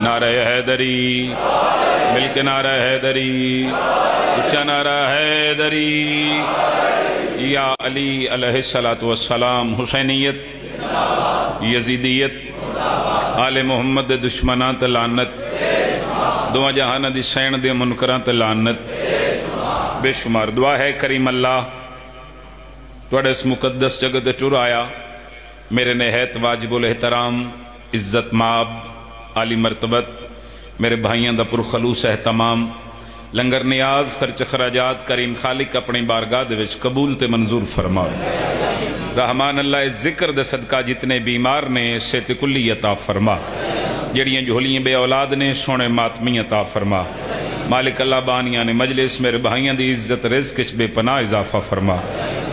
نعرہ حیدری، مل کے نعرہ حیدری، اچھا نعرہ حیدری۔ یا علی علیہ السلام، حسینیت، یزیدیت، آل محمد دے دشمناں تے لعنت، دعا جہاں دی سین دے منکراں تے لعنت بے شمار۔ دعا ہے کریم اللہ توڑے اس مقدس جگہ تے ٹر آیا، میرے نہایت واجب الاحترام عزت ماب عالی مرتبت میرے بھائیاں دا پرخلوص اہتمام لنگر نیاز خرچ خراجات کریم خالق اپنی بارگاہ دے وچ قبول تے منظور فرماوے۔ رحمان اللہ ذکر دے صدقہ جتنے بیمار نے صحت کلی عطا فرما، جڑیاں جھولیاں بے اولاد نے سونے ماتمی عطا فرما۔ مالک اللہ بانیاں نے مجلس میرے بھائیاں دی عزت رزق وچ بے پناہ اضافہ فرما۔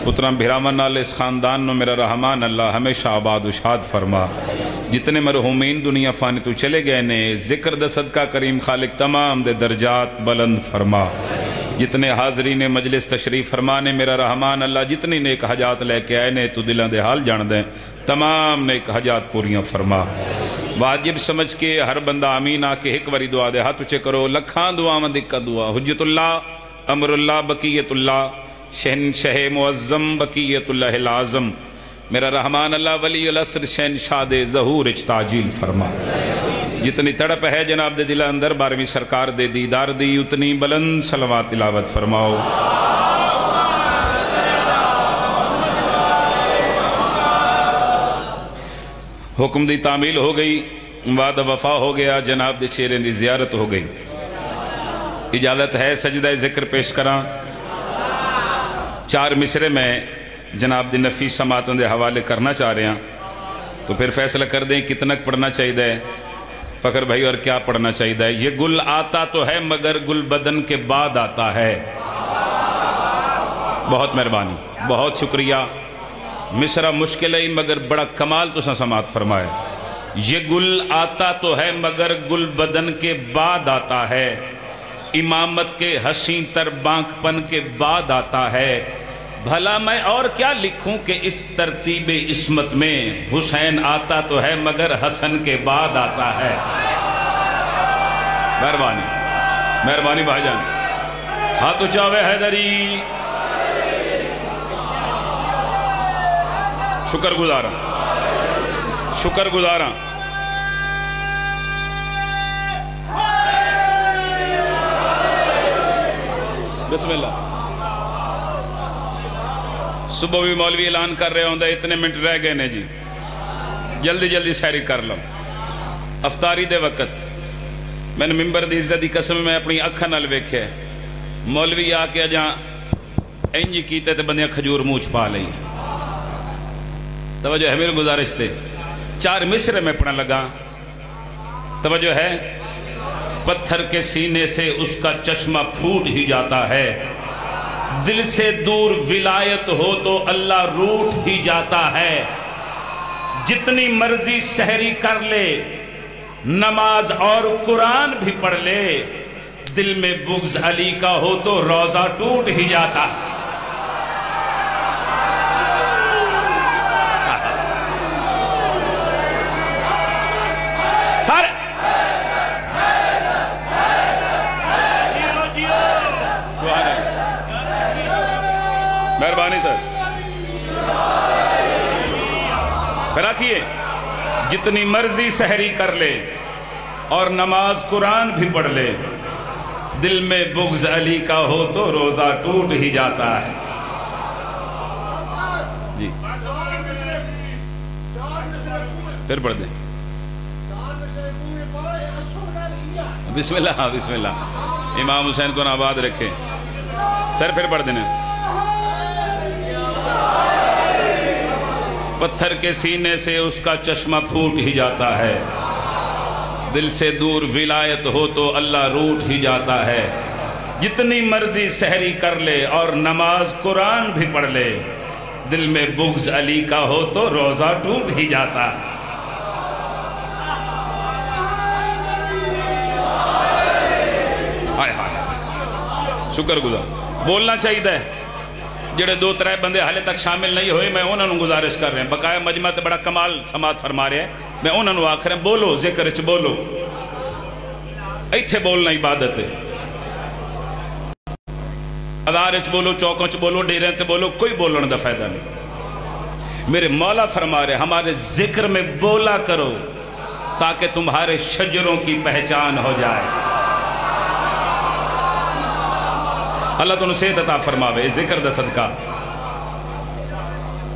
پتران بھراون نال اس خاندان نو میرا رحمان اللہ ہمیشہ آباد و شاد فرما۔ جتنے مرحومین دنیا فانی تو چلے گئے نے ذکر دا صدقہ کریم خالق تمام دے درجات بلند فرما۔ جتنے حاضرین مجلس تشریف فرمانے میرا رحمان اللہ جتنی نیک حجات لے کے آئے نے تو دلان دے حال جان دیں، تمام نیک حجات پوریاں فرما۔ واجب سمجھ کے ہر بندہ آمین آکے ایک واری دعا دے ہاتھ اچھے کرو۔ لکھان دعا میں دکھا دعا، حجت اللہ، امر اللہ، بقیت اللہ، شہنشہ معظم، بقیت اللہ العظم میرا رحمان اللہ ولی العصر شہنشاہ دے ظہور اجتاجیل فرما۔ جتنی تڑپ ہے جناب دے دل اندر بارہویں سرکار دے دیدار دی اتنی بلند صلوات تلاوت فرماؤ۔ حکم دی تعمیل ہو گئی، وعدہ وفا ہو گیا، جناب دے چہرے دی زیارت ہو گئی۔ اجازت ہے سجدہ ذکر پیش کراں۔ 4 مصرے میں جناب دی نفیس سماعتوں دے حوالے کرنا چاہ رہے ہیں تو پھر فیصلہ کر دیں کتنا پڑھنا چاہیے ہے فخر بھائی اور کیا پڑھنا چاہیے ہے۔ یہ گل آتا تو ہے مگر گل بدن کے بعد آتا ہے۔ بہت مہربانی، بہت شکریہ۔ مصرہ مشکل ہے مگر بڑا کمال تو سماعت فرمائے۔ یہ گل آتا تو ہے مگر گل بدن کے بعد آتا ہے، امامت کے حسین تر بانک پن کے بعد آتا ہے۔ بھلا میں اور کیا لکھوں کہ اس ترتیب عصمت میں حسین آتا تو ہے مگر حسن کے بعد آتا ہے۔ مہربانی، مہربانی بھائی جان، ہاتھ اچھاوے حیدری۔ شکر گزاراں، شکر گزاراں۔ بسم اللہ۔ صبح بھی مولوی اعلان کر رہے ہوں دے اتنے منٹ رہ گئے نے جی، جلدی جلدی سیری کر لوں۔ افطاری دے وقت میں نے ممبر دی عزت دی قسم میں اپنی اکھاں نال ویکھے مولوی آ کے جہاں انجی کیتے تے بندیاں کھجور موچ پا لئی۔ توجہ ہے میرے گزارش تے 4 مصرے میں پڑھنے لگا۔ توجہ ہے، پتھر کے سینے سے اس کا چشمہ پھوٹ ہی جاتا ہے، دل سے دور ولایت ہو تو اللہ روٹ ہی جاتا ہے، جتنی مرضی سحری کر لے نماز اور قرآن بھی پڑھ لے، دل میں بغض علی کا ہو تو روزہ ٹوٹ ہی جاتا ہے۔ مہربانی سر، پھر آکھئے جتنی مرضی سحری کر لے اور نماز قرآن بھی پڑھ لے، دل میں بغض علی کا ہو تو روزہ ٹوٹ ہی جاتا ہے۔ جی پھر پڑھ دیں۔ بسم اللہ، بسم اللہ۔ امام حسین کو آباد رکھے سر، پھر پڑھ دینا۔ پتھر کے سینے سے اس کا چشمہ پھوٹ ہی جاتا ہے، دل سے دور ولایت ہو تو اللہ روٹ ہی جاتا ہے، جتنی مرضی سحری کر لے اور نماز قرآن بھی پڑھ لے، دل میں بغض علی کا ہو تو روزہ ٹوٹ ہی جاتا ہے۔ شکر گزار بولنا چاہیے۔ جڑے 2-3 بندے حالے تک شامل نہیں ہوئے میں انہوں نے گزارش کر رہے ہیں، بقایا مجمع تے بڑا کمال سماعت فرما رہے ہیں، میں انہوں نے آخر ہیں بولو، ذکر چ بولو۔ ایتھے بولنا عبادت ہے. ادارے چ بولو، چوکوں چ بولو، ڈیرے تے بولو، کوئی بولنے دا فائدہ نہیں. میرے مولا فرما رہے ہمارے ذکر میں بولا کرو تاکہ تمہارے شجروں کی پہچان ہو جائے. اللہ تو نصیحت عطا فرماوے ذکر دا صدقہ.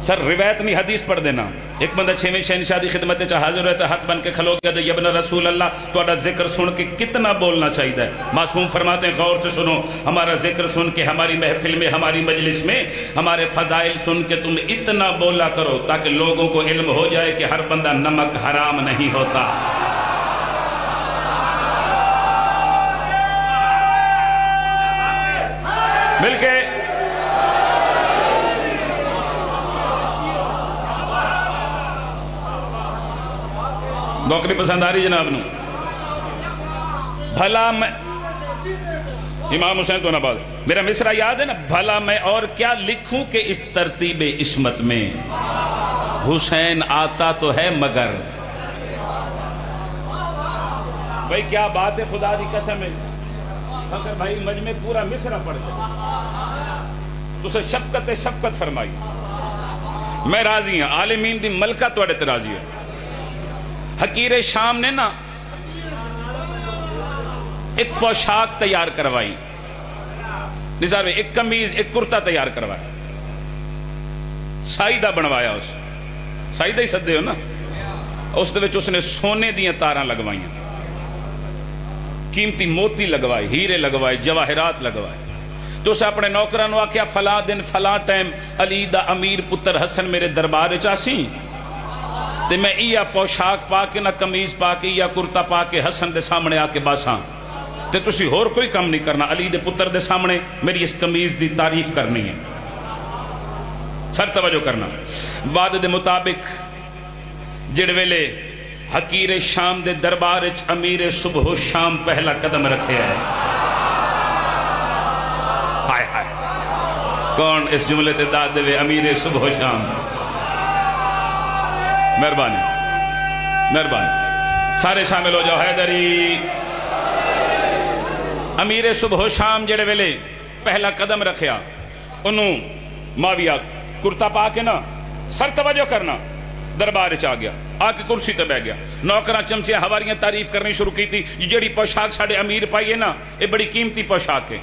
سر روایت نہیں حدیث پڑھ دینا. ایک بندہ 6ویں شہنشاہ دی خدمت چاہ حاضر ہوتا ہے، ہاتھ بن کے کھلو گیا تو یبن رسول اللہ تو اڈا ذکر سن کے کتنا بولنا چاہیے ہے. معصوم فرماتے ہیں غور سے سنو، ہمارا ذکر سن کے ہماری محفل میں، ہماری مجلس میں، ہمارے فضائل سن کے تم اتنا بولا کرو تاکہ لوگوں کو علم ہو جائے کہ ہر بندہ نمک حرام نہیں ہوتا. مل کے نوکری پسند آ رہی جناب نو؟ بھلا میں امام حسین تو نباد میرا مصرع یاد ہے نا، بھلا میں اور کیا لکھوں کہ اس ترتیب عصمت میں حسین آتا تو ہے مگر. بھائی کیا بات ہے، خدا دی قسم ہے. اگر بھائی مجمع پورا مصرع پڑھ سکے تو اسے شفقت فرمائی. میں راضی ہوں، عالمین دی ملکہ توڑے تے راضی ہے. حقیر شام نے نا ایک پوشاک تیار کروائی، نظار میں ایک کمیز ایک کرتا تیار کروایا، سائیدہ بنوایا. اس سائیدہ ہی سدے ہو نا، اس دے وچ اس نے سونے دیاں تاراں لگوائیں، قیمتی موتی لگوائے، ہیرے لگوائے، جواہرات لگوائے. تو اسے اپنے نوکران ہوا کیا فلاں دن فلاں ٹائم علی دا امیر پتر حسن میرے دربار چاسی تے میں ایا پوشاک پا کے نہ کمیز پا کے یا کرتا پا کے حسن دے سامنے آ کے باساں تے تسی ہور کوئی کم نہیں کرنا، علی دے پتر دے سامنے میری اس کمیز دی تعریف کرنی ہے. سر توجہ کرنا. وعدے دے مطابق جڑ ویلے حقیر شام دے دربار وچ امیر صبح و شام پہلا قدم رکھے ہے. ہائے ہائے کون اس جملے تے داد دے امیر صبح و شام؟ مہربانی مہربانی سارے شامل ہو جاؤ. حیدری امیر صبح و شام جڑے ویلے پہلا قدم رکھیا، انہوں معاویہ کرتا پا کے نا سر توجہ کرنا دربار چاہ گیا، آ کے کرسی تے بیٹھ گیا. نوکراں چمچے ہواریاں تعریف کرنی شروع کی تھی، جڑی پوشاک ساڑے امیر پائیے نا یہ بڑی قیمتی پوشاک ہے.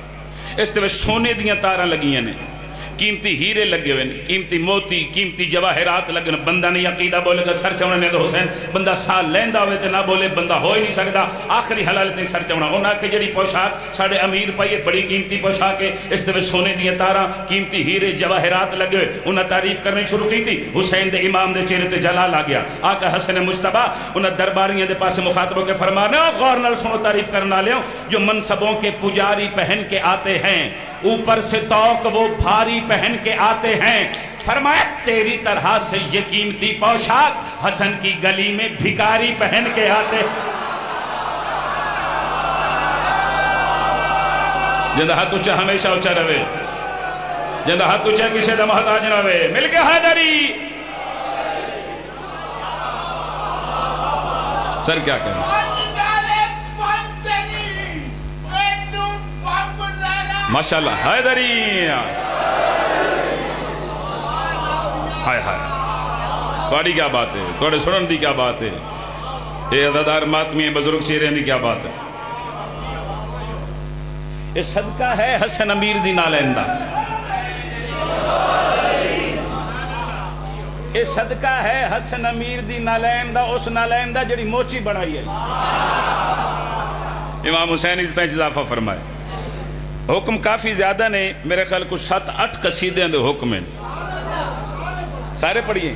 اس تے سونے دیاں تاراں لگیاں نے، قیمتی ہیرے لگے ہوئے، قیمتی موتی، قیمتی جواہرات لگے. بندہ نہیں عقیدہ بولے گا سر چونا نے تو حسین بندہ سال لیندہ ہوئے تے نہ بولے بندہ ہو ہی نہیں سکتا. آخری حلالت نہیں سر چونا. انہاں کے جڑی پوشاک ساڑے امیر پائیے بڑی قیمتی پوشاک ہے، اس دے سونے دیاں تاراں قیمتی ہیرے جواہرات لگے ہوئے. انہاں تعریف کرنے شروع کی تھی. حسین دے امام دے چہرے تے جلال آ گیا. آقا حسن مجتبیٰ انہاں درباریاں دے پاس مخاطبوں کے فرمانے غور نال سنو تعریف کرنا لیوں جو منصبوں کے پجاری پہن کے آتے ہیں، اوپر سے توق وہ بھاری پہن کے آتے ہیں. فرمایا تیری طرح سے یہ قیمتی پوشاک حسن کی گلی میں بھکاری پہن کے آتے. جندہ ہاتھ اچھا ہمیشہ اچھا رہے، جندہ ہاتھ اچھا کسی دا محتاج نہ رہے. مل کے حیدری سر کیا کہیں ماشاءاللہ. حیدری ہائے ہائے توڑی کیا بات ہے، توڑے سنن دی کیا بات ہے، اے عددار ماتمی بزرگ شیرین دی کیا بات ہے. یہ صدقہ ہے حسن امیر دی نالندہ، یہ صدقہ ہے حسن امیر دی نالندہ، اس نالندہ جڑی موچی بڑھائی ہے. امام حسین اس طرح اضافہ فرمائے. حکم کافی زیادہ نے، میرے خیال کو 7-8 قصیدے دے حکم ہیں. سارے پڑھئے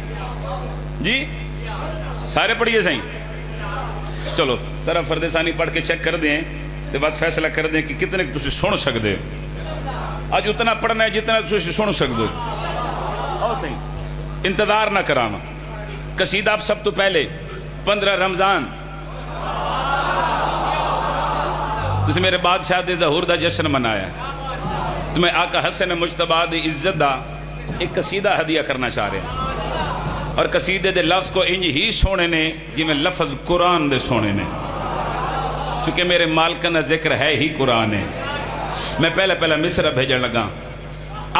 جی، سارے پڑھئے صحیح. چلو ترہ فرد ثانی پڑھ کے چیک کر دیں تے بعد فیصلہ کر دیں کہ کتنے تسی سن سکتے ہو. آج اتنا پڑھنا ہے جتنا تسی سن سکتے ہو. آؤ صحیح انتظار نہ کراما. قصیدہ آپ سب تو پہلے 15 رمضان تسی میرے بادشاہ دے ظہور دا جشن منایا. تو میں آقا حسن مجتبیٰ دی عزت دا ایک قصیدہ ہدیہ کرنا چاہ رہے ہیں، اور قصیدے دے لفظ کو انج ہی سونے نے جی میں لفظ قرآن دے سونے نے. چونکہ میرے مالکن کا ذکر ہے ہی قرآن ہے. میں پہلا مصرع بھیجن لگا.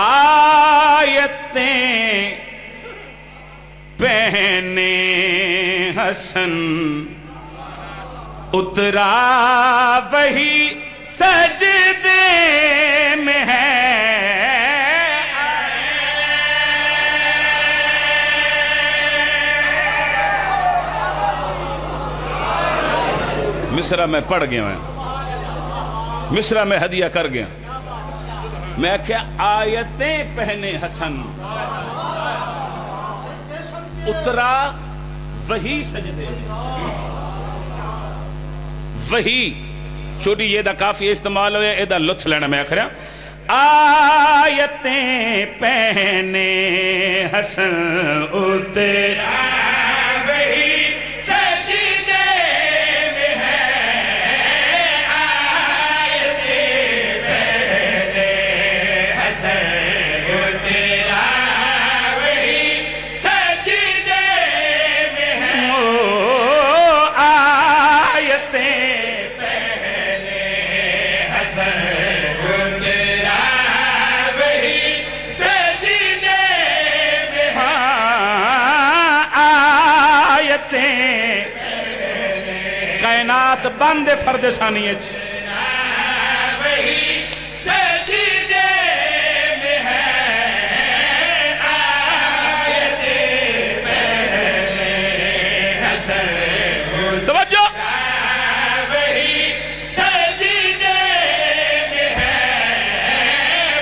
آیتیں پہنے حسن اترا وہی سجدے میں ہے. مصرع میں پڑھ گیا میں, مصرع میں ہدیہ کر گیا. میں کیا آیتیں پہنے حسن اترا وہی سجدے میں. وہی چھوٹی یہ دا کافی استعمال ہوئے, یہ دا لطف لینا میں آخر آیتیں پہنے حسن اترا وہی سجدے میں ہے. آیتیں پہنے حسن اترا وہی سجدے میں ہے. آیتیں کائنات بند فرد ثانی ہے. توجہ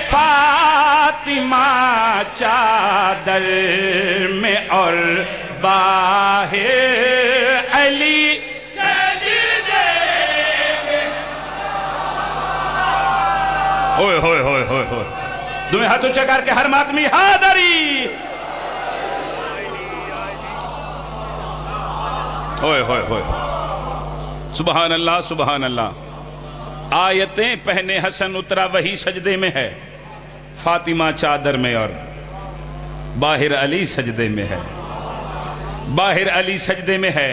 فاطمہ چادر میں اور باہر علی ہوئے ہوئے ہوئے ہوئے ہوئے دمیں ہاتھوں چکار کے ہر ماتمی حاضری ہوئے ہوئے ہوئے. سبحان اللہ سبحان اللہ. آیتیں پہنے حسن اترا وہی سجدے میں ہے. فاطمہ چادر میں اور باہر علی سجدے میں ہے. باہر علی سجدے میں ہے.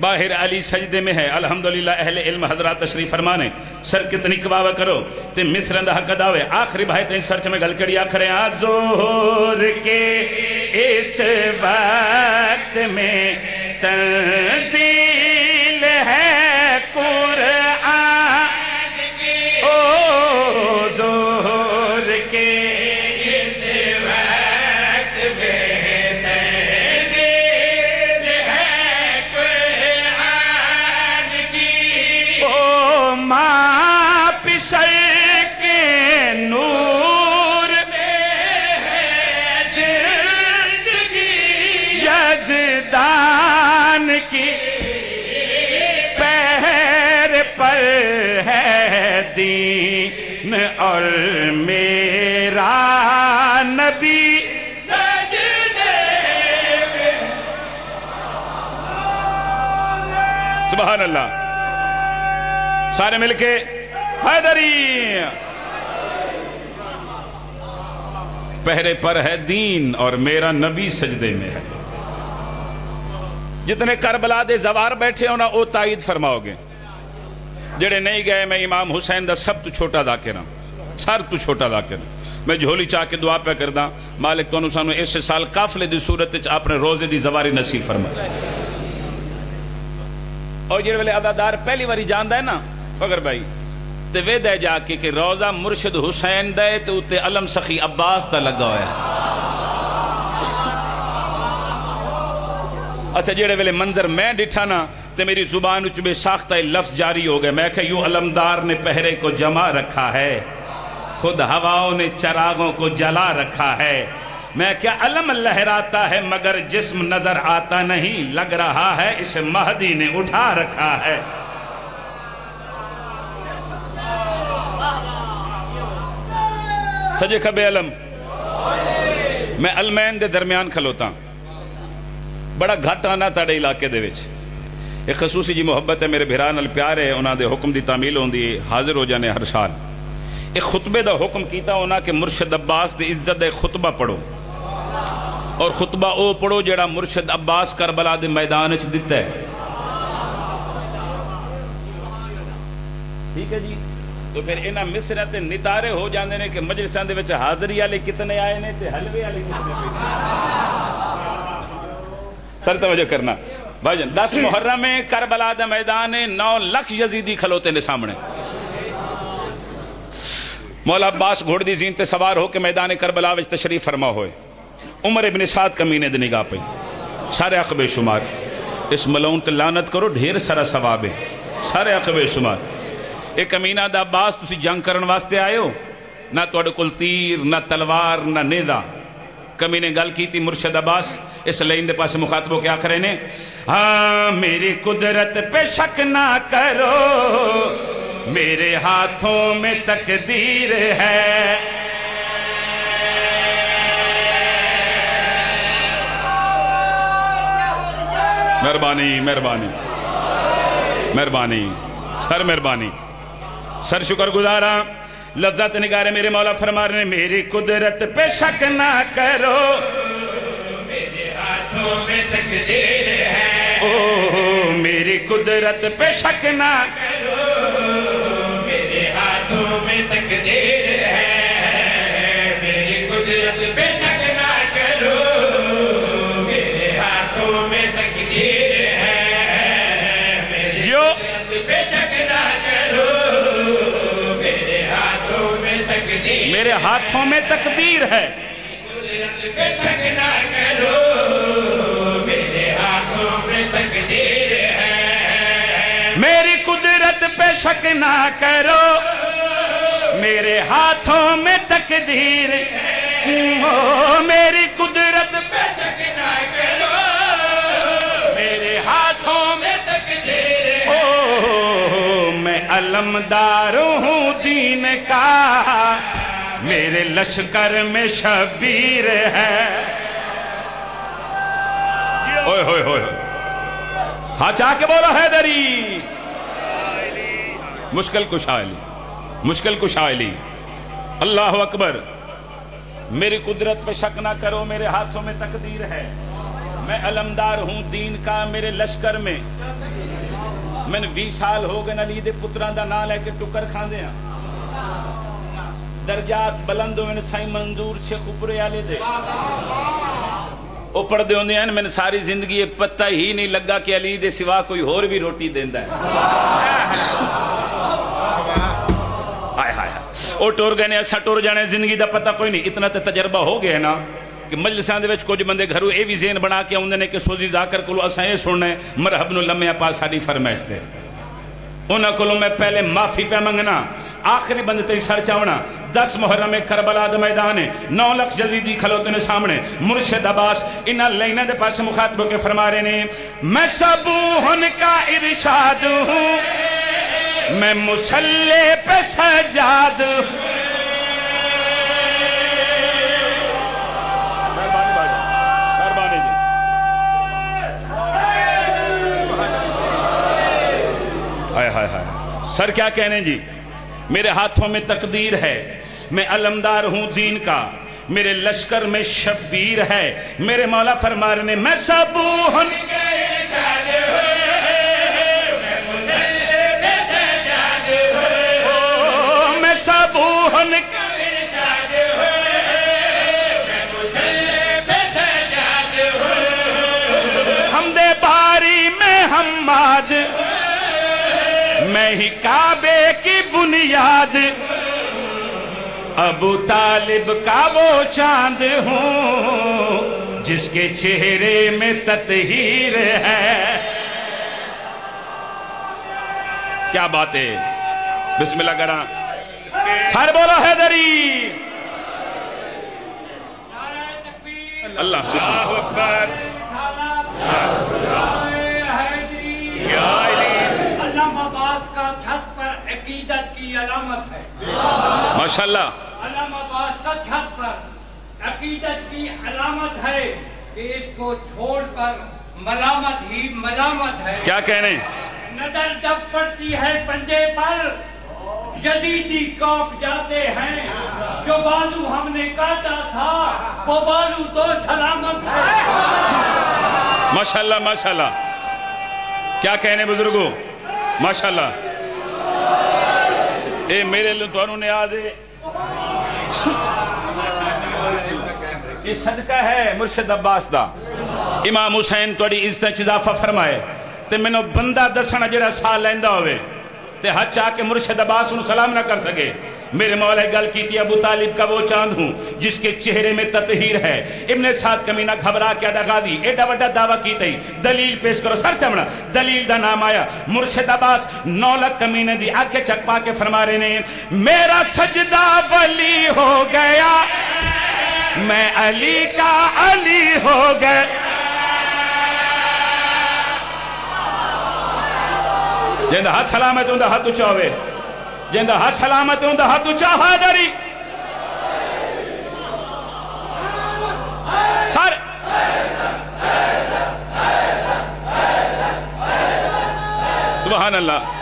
باہر علی سجدے میں ہے. الحمدللہ اہل علم حضرات تشریف فرمانے سر کتنی کبابہ کرو تے مصرن دا حق داوے. آخری بھائی تین سرچ میں گل کڑی آخرے زہر کے اس وقت میں تنزیل ہے قرآن. او زہر کے اس وقت میں تنزیل ہے قرآن کی. او ماں پشر کے نور میں ہے زندگی. یزدان کی پیر پر ہے دین اور میرا نبی سجدے میں. سبحان اللہ. سارے مل کے حیدری. پہرے پر ہے دین اور میرا نبی سجدے میں ہے. جتنے کربلا دے زوار بیٹھے ہونا او تائید فرماؤ گے. جڑے نہیں گئے میں امام حسین دا سب تو چھوٹا ذاکر ہوں, سر تو چھوٹا ذاکر ہوں. میں جھولی چاہ کے دعا پہ کردہ مالک تو انہوں اس سال قافلے دی صورت اپنے روزے دی زواری نصیب فرمائے. اور جڑے والے عدادار پہلی واری جاندہ ہے نا فگر بھائی تے وے دے جا کے کہ روزہ مرشد حسین دے تے اتے علم سخی عباس دا لگا ہویا ہے. اچھا جڑے ویلے منظر میں ڈٹھا نا تے میری زبان اچھ بے ساختہ لفظ جاری ہو گئے. میں کہ یوں علمدار نے پہرے کو جمع رکھا ہے, خود ہواؤں نے چراغوں کو جلا رکھا ہے. میں کیا علم لہراتا ہے مگر جسم نظر آتا نہیں, لگ رہا ہے اس مہدی نے اٹھا رکھا ہے. سجے کھبے علم. میں علمین دے درمیان کھلوتا بڑا گھٹ آنا تاڑے علاقے دے وچ. ایک خصوصی جی محبت ہے میرے بھران الپیارے, انہاں دے حکم دی تعمیل ہوں دی حاضر ہو جانے ہر سال. ایک خطبے دا حکم کیتا ہونا کہ مرشد عباس دی عزت دے خطبہ پڑھو, اور خطبہ او پڑھو جڑا مرشد عباس کربلا دے میدان اچھ دیتا ہے. ٹھیک ہے جی. تو پھر انہاں مصرے تے نتارے ہو جاندے نے کہ مجلساں دے وچ حاضری والے کتنے آئے نے تے حلوے والے کتنے بیٹھے. سر توجہ کرنا بھائی جان. 10 محرم میں کربلا دا میدان 9 لاکھ یزیدی کھلوتے نے سامنے. مولا عباس گھوڑ دی زین تے سوار ہو کے میدان کربلا وچ تشریف فرما ہوئے. عمر ابن سعد کمینے دی نگاہ پہ سارے عقبے شمار. اس ملعون تے لعنت کرو ڈھیر سارا ثواب ہے. سارے عقبے شمار. ایک کمینہ دا عباس تسی جنگ کرن واسطے آئے ہو نہ توڑے کل تیر نہ تلوار نہ نیزہ. کمینے گل کی تھی مرشد عباس اس لائن دے پاس مخاطبوں کیا کرے نے ہاں میری قدرت پہ شک نہ کرو میرے ہاتھوں میں تقدیر ہے. مہربانی مہربانی مہربانی سر مہربانی سر شکر گزارا. لذت نگارے میرے مولا فرما رہے ہیں میری قدرت پہ شک نہ کرو میرے ہاتھوں میں تقدیر ہے. اوہ میری قدرت پہ شک نہ کرو میرے ہاتھوں میں تقدیر ہے. میری قدرت پہ شک نہ کرو میرے ہاتھوں میں تقدیر ہے. میری قدرت پہ شک نہ کرو میرے ہاتھوں میں تقدیر ہے. قدرت پہ شک نہ کرو میرے ہاتھوں میں تقدیر ہے. میری قدرت پہ شک نہ کرو میرے ہاتھوں میں تقدیر ہے. میری قدرت پہ شک نہ کرو میرے ہاتھوں میں تقدیر ہے. میں علمدار ہوں دین کا میرے لشکر میں شبیر ہے. اوئے ہوئے ہوئے ہاں چاہ کے بولا حیدری. مشکل کشا علی مشکل کشا علی. اللہ اکبر. میری قدرت پہ شک نہ کرو میرے ہاتھوں میں تقدیر ہے. میں علمدار ہوں دین کا میرے لشکر میں. میں نے 20 سال ہو گئے علی دے پتران دا نام لے کے ٹکر کھاندے ہیں. درجات بلند ہوئے سائیں منظور شیخ اوپرے آلے دے او پڑھ دے ہوندے ہیں. میں نے ساری زندگی پتہ ہی نہیں لگا کہ علی دے سوا کوئی اور بھی روٹی دیندہ ہے. او ٹور گئے نے ایسا ٹور جانے زندگی دا پتہ کوئی نہیں. اتنا تے تجربہ ہو گیا نا کہ مجلسان دے وچ کچھ بندے گھروں اے بھی ذہن بنا کے ہوندے نے کہ سوزی ذاکر کلو اساں اے سننے مرحبن لمحہ پاس ساڈی فرمائش دے. انہاں کلوں میں پہلے معافی پہ منگنا آخری بند تے سر چاونا. 10 محرم کربلا دا میدان 9 لاکھ یزیدی کھلوتے نے سامنے. مرشد عباس انہاں لائنہ دے پاس مخاطبوں کے فرما رہے نے میں صبوحن کا ارشاد ہوں میں مسلح پہ سجاد ہوں. سر کیا کہنے جی میرے ہاتھوں میں تقدیر ہے. میں علمدار ہوں دین کا میرے لشکر میں شبیر ہے. میرے مولا فرما رہے میں صبوحن کا ارشاد ہوں میں مسلح پہ سجاد ہوں. میں صبوحن کا ارشاد ہوں میں مسلح پہ سجاد ہوں. حمد باری میں حماد میں ہی کعبے کی بنیاد ابو طالب کا وہ چاند ہوں جس کے چہرے میں تطہیر ہے. کیا بات ہے. بسم اللہ کرا سارے بولو حیدری. اللہ بسم اللہ. علامہ عباس کا چھت پر عقیدت کی علامت ہے. ماشاءاللہ. علامہ عباس کا چھت پر عقیدت کی علامت ہے کہ اس کو چھوڑ کر ملامت ہی ملامت ہے. کیا کہنے نظر جب پڑتی ہے پنجے پر یزیدی کانپ جاتے ہیں. جو بالو ہم نے کاٹا تھا وہ بالو تو سلامت ہے. ماشاءاللہ ماشاءاللہ. کیا کہنے بزرگوں ماشاءاللہ. اے میرے لئے تو انہوں نے آدھے یہ صدقہ ہے مرشد عباس دا امام حسین توڑی عزت اضافہ فرمائے تے میں نے بندہ دسنا جڑا سال لیندہ ہوئے تے حد چاہ کے مرشد عباس انہوں سلام نہ کر سکے میرے مولا گل کی تھی ابو طالب کا وہ چاند ہوں جس کے چہرے میں تطہیر ہے ابن سعد کمینہ گھبرا کے ادا دی ایڈا وڈا دعویٰ کی تھی دلیل پیش کرو سر چمڑا دلیل دا نام آیا مرشد عباس 9 لکھ کمینے دی آکے چکپا کے فرما رہے نے میرا سجدہ ولی ہو گیا میں علی کا علی ہو گیا جندہ ہاتھ سلامت ہوں دا ہاتھ اچھا ہوئے جندہ ہاتھ سلامت ہوں دا ہاتھ اچھا حاضری سار سبحان اللہ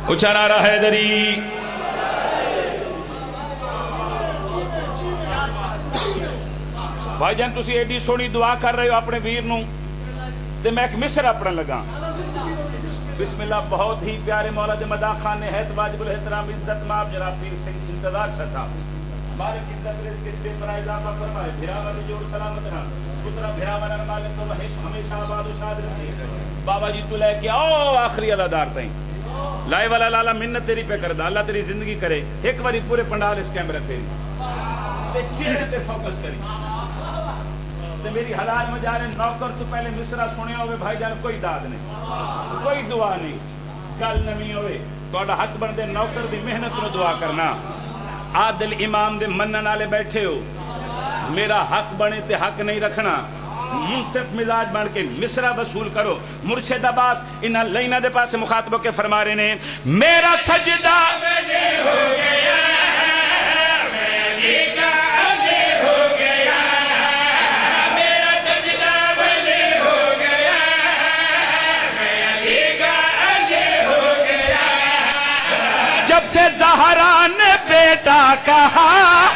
اچھا نعرہ حیدری بھائی جان تسی ایڈی سونی دعا کر رہے ہو اپنے ویر نوں تے میں ایک مصر اپنا لگا بسم اللہ بہت ہی پیارے مولا دے مداح خان نے حید واجب الاحترام عزت ماب جناب پیر سنگھ انتظار شاہ صاحب مالک عزت رس کے جتے پر اضافہ فرمائے بھراوہ نے جوڑ سلامت رہا پترہ بھراوہ نے مالک تو ہمیشہ آباد و شاد رہتی بابا جی تو لے کے آؤ آخری عدادار تائیں لائے والا لالا منت تیری پہ کردہ اللہ تیری زندگی کرے ایک باری پورے پنڈال اس کیمرہ تیری تے چہرے تے فوکس کری تے میری حلال میں جا رہے نوکر تو پہلے مصرہ سنے ہوئے بھائی جان کوئی داد نہیں کوئی دعا نہیں کل نمی ہوئے توڑا حق بندے نوکر دی محنت نو دعا کرنا عادل امام دے منن آلے بیٹھے ہو میرا حق بنے تے حق نہیں رکھنا منصف مزاج بن کے مصرہ وصول کرو مرشد عباس انہا لینہ دے پاس مخاطبوں کے فرما رہے نے میرا سجدہ ہو گیا سے زہرا نے بیٹا کہا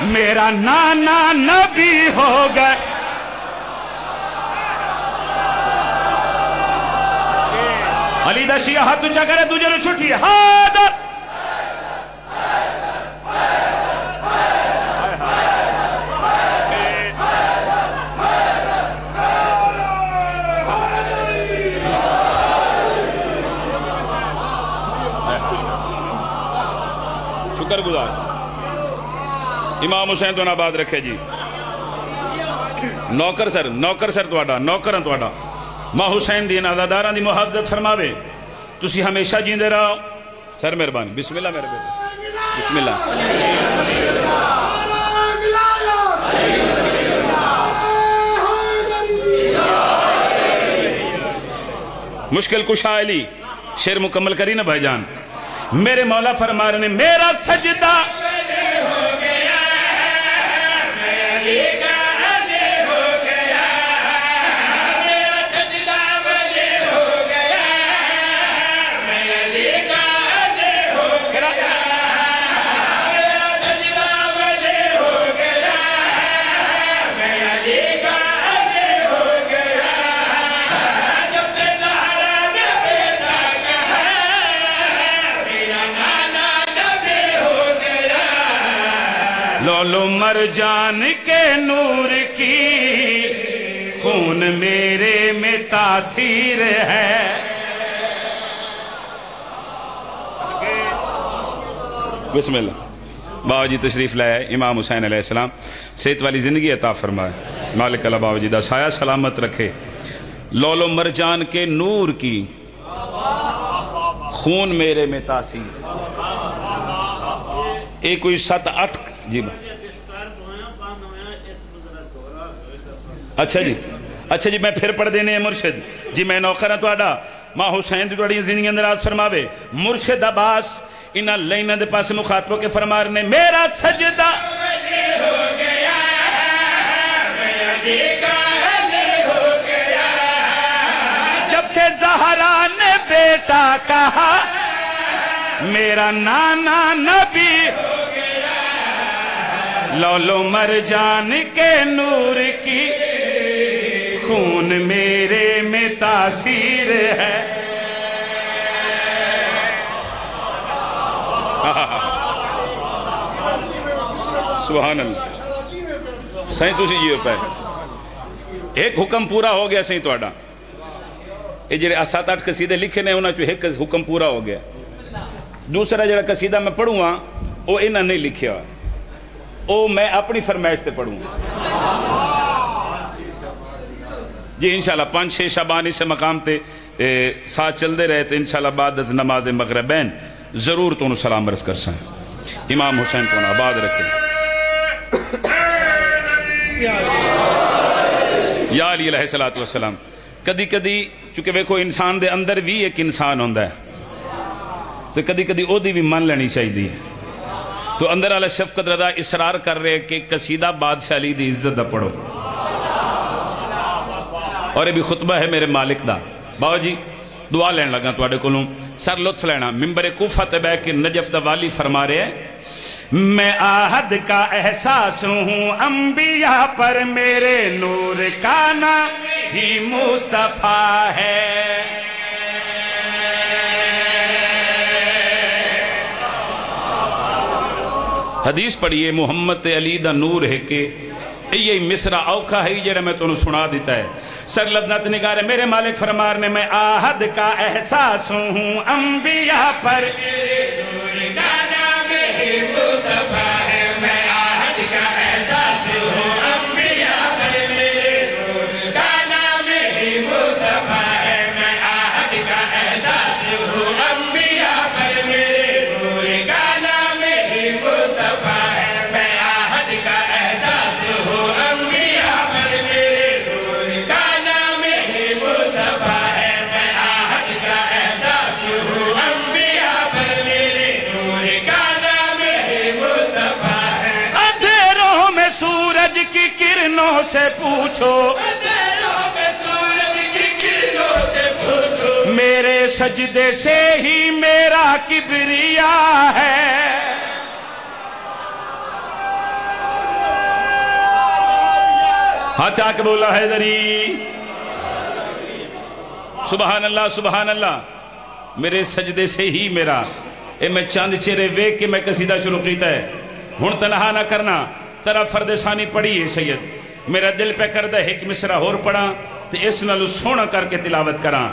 میرا نانا نبی ہو گئے علی دا شیعہ ہاتھ اچھا کرے دوجہ نے چھٹی ہے حاضر شکر گزار امام حسین تو آباد رکھے جی نوکر سر توڑا نوکران توڑا ماں حسین دی نازاداران دی محافظت فرماوے تسی ہمیشہ جیندے رہو سر مہربانی بسم اللہ میرے بیٹے بسم اللہ مشکل کشا علی شعر مکمل کری نا بھائی جان میرے مولا فرما رہے نے میرا سجدہ ہو گیا میں علی کا علی ہو گیا میرا سجدہ ولی ہو گیا میں علی کا علی ہو گیا میرا سجدہ ولی ہو گیا میں علی کا علی ہو گیا جب سے زہرا نے بیٹا کہا لولو مرجان کے نور کی خون میرے میں تاثیر ہے بسم اللہ بابا جی تشریف لائے امام حسین علیہ السلام صحت والی زندگی عطا فرمائے مالک اللہ بابا جی دا سایہ سلامت رکھے لولو مرجان کے نور کی خون میرے میں تاثیر ایک کوئی 7-8 جی اچھا جی میں پھر پڑھ دینے ہیں مرشد جی میں نوکر ہوں توڑا ماں حسین دی توڑی زندگی اندراز فرماوے مرشد عباس انہا لینہ دے پاس مخاطبوں کے فرما رہے میرا سجدہ ہو گیا میں علی کا علی ہو گیا جب سے زہرا نے بیٹا کہا میرا نانا نبی ہو گیا لولو مرجان کے نور کی خون میرے میں تاثیر ہے سبحان اللہ سائیں تسی جیو پہ ایک حکم پورا ہو گیا سائیں توڑا یہ جڑے 7-8 قصیدے لکھے نے انہاں چو ایک حکم پورا ہو گیا دوسرا جڑا قصیدہ میں پڑھوں گا وہ انہاں نہیں لکھیا وہ میں اپنی فرمائش تے پڑھوں گا جی انشاءاللہ 5-6 شعبان اس مقام تے ساتھ چل دے رہے تھے انشاءاللہ بعد از نماز مغربین ضرور تو انہوں سلام عرض کر سائیں امام حسین کو آباد رکھیں یا علی علیہ السلام کدی کدی چونکہ ویکھو انسان دے اندر بھی ایک انسان ہوندہ ہے تو کدی کدی او دی بھی من لینی چاہی دی تو اندر علیہ شفقت رضا اصرار کر رہے کہ قصیدہ بادشاہ علی دی عزت دا پڑھو اور یہ بھی خطبہ ہے میرے مالک دا باو جی دعا لین لگا تو آڑے کلوں سر لطف لینا ممبر کوفہ تبہ کے نجف دا والی فرما رہے ہیں میں آہد کا احساس ہوں انبیاء پر میرے نور کا نام ہی مصطفیٰ ہے حدیث پڑھئے محمد علی دا نور ہے کہ یہ مصرع اوکھا ہے جڑا میں تنہوں سنا دیتا ہے سر لفظات نگارے میرے مالک فرمار نے میں آہد کا احساس ہوں انبیاء پر میرے نور کا نام ہی مصطفیٰ ہے میں آہد کا احساس ہوں انبیاء پر میرے نور کا نام ہی مصطفیٰ ہے میں آہد کا احساس ہوں انبیاء پر میرے نور کا نام ہی مصطفیٰ ہے میں آہد کا احساس ہوں انبیاء پر میرے نور کا نام ہی مصطفیٰ ہے میں آہد کا احساس ہوں انبیاء پر میرے نور کا نام ہی مصطفیٰ ہے اندھیروں میں سورج کی کرنوں سے پوچھو اندھیروں میں سورج کی کرنوں سے پوچھو میرے سجدے سے ہی میرا کبریاء ہے ہاں چاہ کے بولا حیدری سبحان اللہ میرے سجدے سے ہی میرا اے میں چاند چہرے ویک کے میں قصیدہ شروع کیتا ہے ہن تنہا نہ کرنا ترہ فرد ثانی پڑھی ہے سید میرا دل پہ کردہ ایک مصرع اور پڑھا تو اس نلو سونا کر کے تلاوت کراں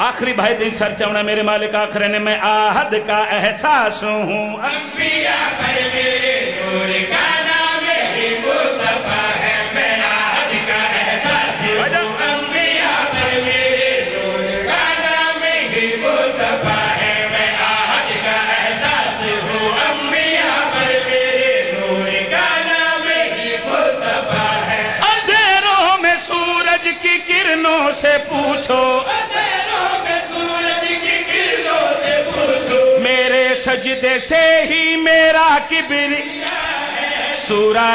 آخری بھائی دن سر چاونا میرے مالک آخرے نے میں آہد کا احساس ہوں انبیاء پر میرے نور کا نام ہی مصطفیٰ ہے میں آہد کا احساس ہوں انبیاء پر میرے نور کا نام ہی مصطفیٰ ہے میں آہد کا احساس ہوں انبیاء پر میرے نور کا نام ہی مصطفیٰ ہے اندھیروں میں سورج کی کرنوں سے پوچھو اندھیروں میں سورج کی کرنوں سے پوچھو میرے سجدے سے ہی میرا کبریاء ہے سورہ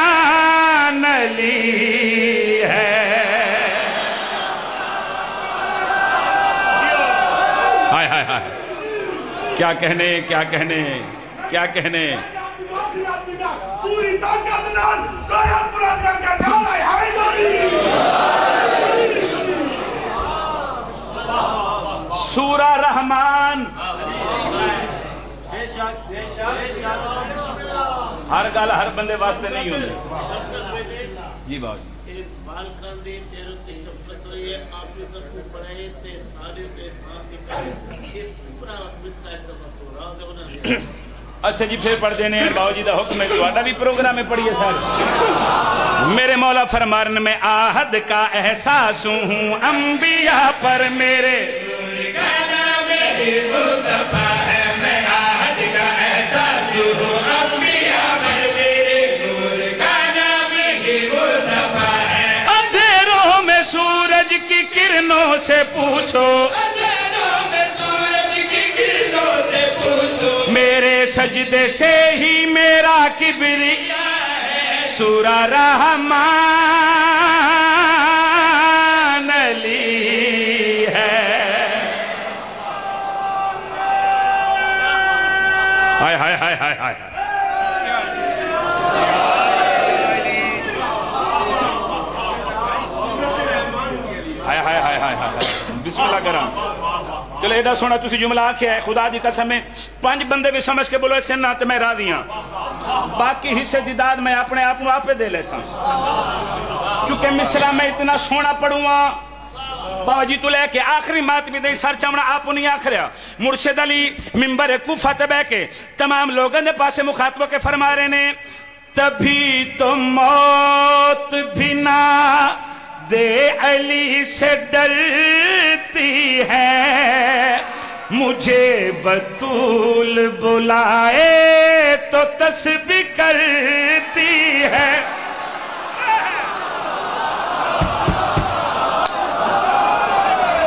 رحمان علی ہے ہائے ہائے ہائے کیا کہنے کیا کہنے کیا کہنے پوری طاقت نال رایا پورا کر کے نعرہ حیدری سورہ رحمان ہر گال ہر بندے واسطے نہیں ہوندے جی باؤ جی بال کر دی تیرے تے چپت رہی ہے آپ نے تک کو پڑھائے تے سارے تے ساتھ نکالے یہ پورا مصرع ہے پورا ہونا اچھا جی پھر پڑھ دینے ہیں باؤ جی دا حکم ہے تو بھی پروگرام میں پڑھیے سارے میرے مولا فرمارن میں آہد کا احساس ہوں انبیاء پر میرے نور کا نام ہی مصطفیٰ ہے میں آہد کا احساس ہوں انبیاء پر میرے نور کا نام ہی مصطفیٰ ہے اندھیروں میں سورج کی کرنوں سے پوچھو اندھیروں میں سورج کی کرنوں سے پوچھو میرے سجدے سے ہی میرا کبریاء ہے سورہ رحمان علی ہے ہائے ہائے ہائے ہائے ہائے ہائے ہائے ہائے ہائے بسم اللہ کرام چلے ایڈا سونا تسی جملہ آکھے ہے خدا دی قسم میں 5 بندے بھی سمجھ کے بولو سننا تے میں راضی ہاں باقی حصے دی داد میں اپنے آپ نو آپے دے لے ساں چونکہ مصرہ میں اتنا سونا پڑھوں ہاں بابا جی تو لے کے آخری مات بھی دے سر چمڑا آپ نہیں آخریا مرشد علی منبر کوفہ تے بے کے تمام لوگوں نے پاسے مخاطبوں کے فرما رہے نے تبھی تو موت بھی نہ دے علی سے ڈرتی ہے مجھے بطول بلائے تو تسبیح کرتی ہے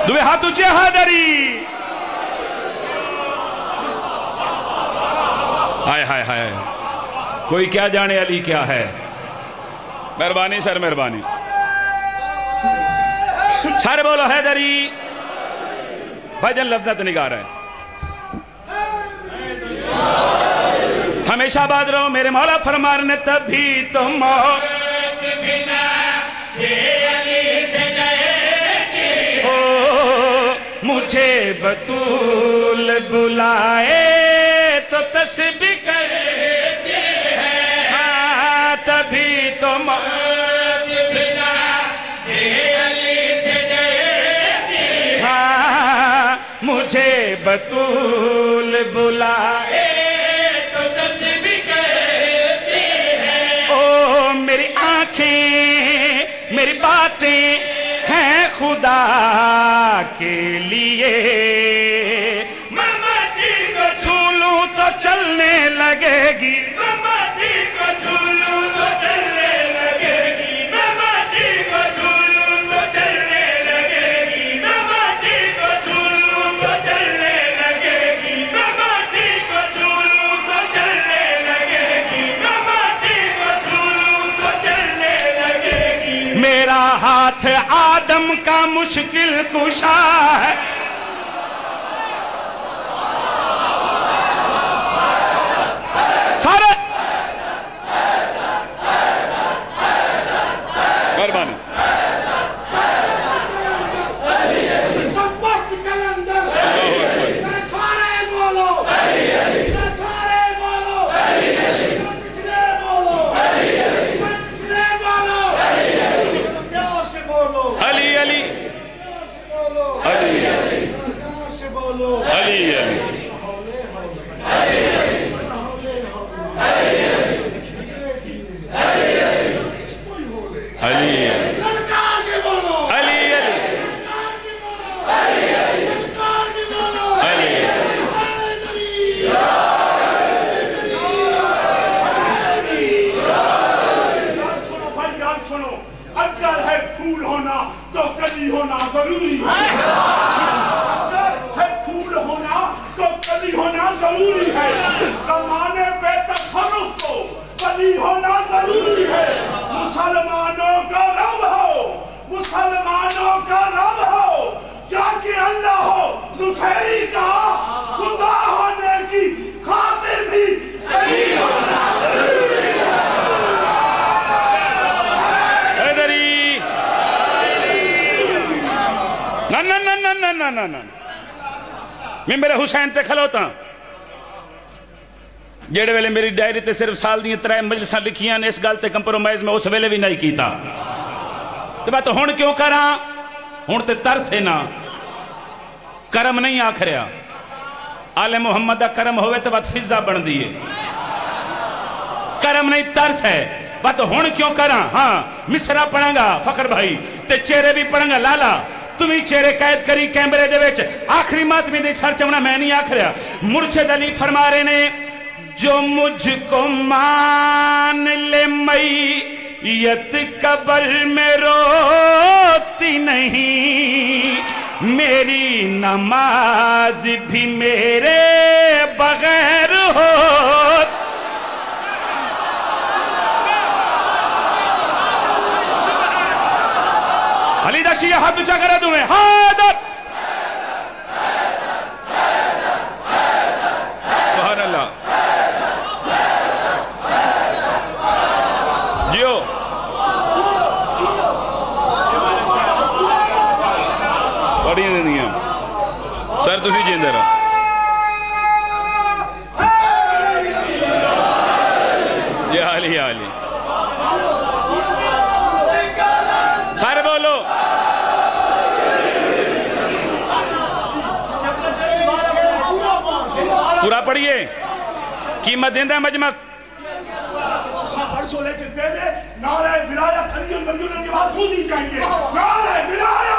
دوے ہاتھ اچھے حیدری ہائے ہائے ہائے کوئی کیا جانے علی کیا ہے مہربانی سر مہربانی سارے بولو حیدری بھائی جن لفظت نگار ہے ہمیشہ آباد رہو میرے مولا فرمان نے تبھی تو موت بنا دے علی سے ڈرتی ہو مجھے بطول بلائے تو تسبیح کرتی ہے تبھی تو موت بنا دے علی سے ڈرتی ہے مجھے بطول بلائے تو تسبیح کرتی ہے او میری آنکھیں میری باتیں ہیں خدا کے لیے ممتی کو چھولوں تو چلنے لگے گی ممتی کو چھولوں تو چلنے لگے گی ممتی کو چھولوں تو چلنے لگے گی ممتی کو چھولوں تو چلنے لگے گی ممتی کو چھولوں تو چلنے لگے گی ممتی کو چھولوں تو چلنے لگے گی میرا ہاتھ آدم کا مشکل کشا ہے سارے مہربانی میں میرے حسین تے کھلوتا جیڑے ویلے میری ڈائری تے صرف سال دیئے 3 مجلساں لکھیاں نے اس گل تے کمپرومائز میں اس ویلے بھی نہیں کیتا تو میں تو ہون کیوں کرا ہون تے ترس ہے نا کرم نہیں آکھ رہا آل محمد کرم ہوئے تو بات فضا بن دیئے کرم نہیں ترس ہے بات ہون کیوں کرا ہاں مصرہ پڑھیں گا فخر بھائی تے چہرے بھی پڑھیں گا لالا تمہیں چہرے قید کری کیمرے دے ویچ آخری مات میں دے سر چمنا میں نہیں آکھ رہا مرشد علی فرما رہے نے جو مجھ کو مان لے میت قبر میں روتی نہیں میری نماز بھی میرے بغیر ہوتی علی دا شیعہ ہاتھ اچھا کرا دوں میں حادت سبحان اللہ جیو پڑھی نہیں ہیں سر تسی جیندے رہو یہ علی علی سارے بولو پورا پڑھئے قیمت دیندہ ہے مجمع پرسوں لے کے پہلے نعرہ ولایت علی المنجور کی بات سنی چاہیے نعرہ ولایت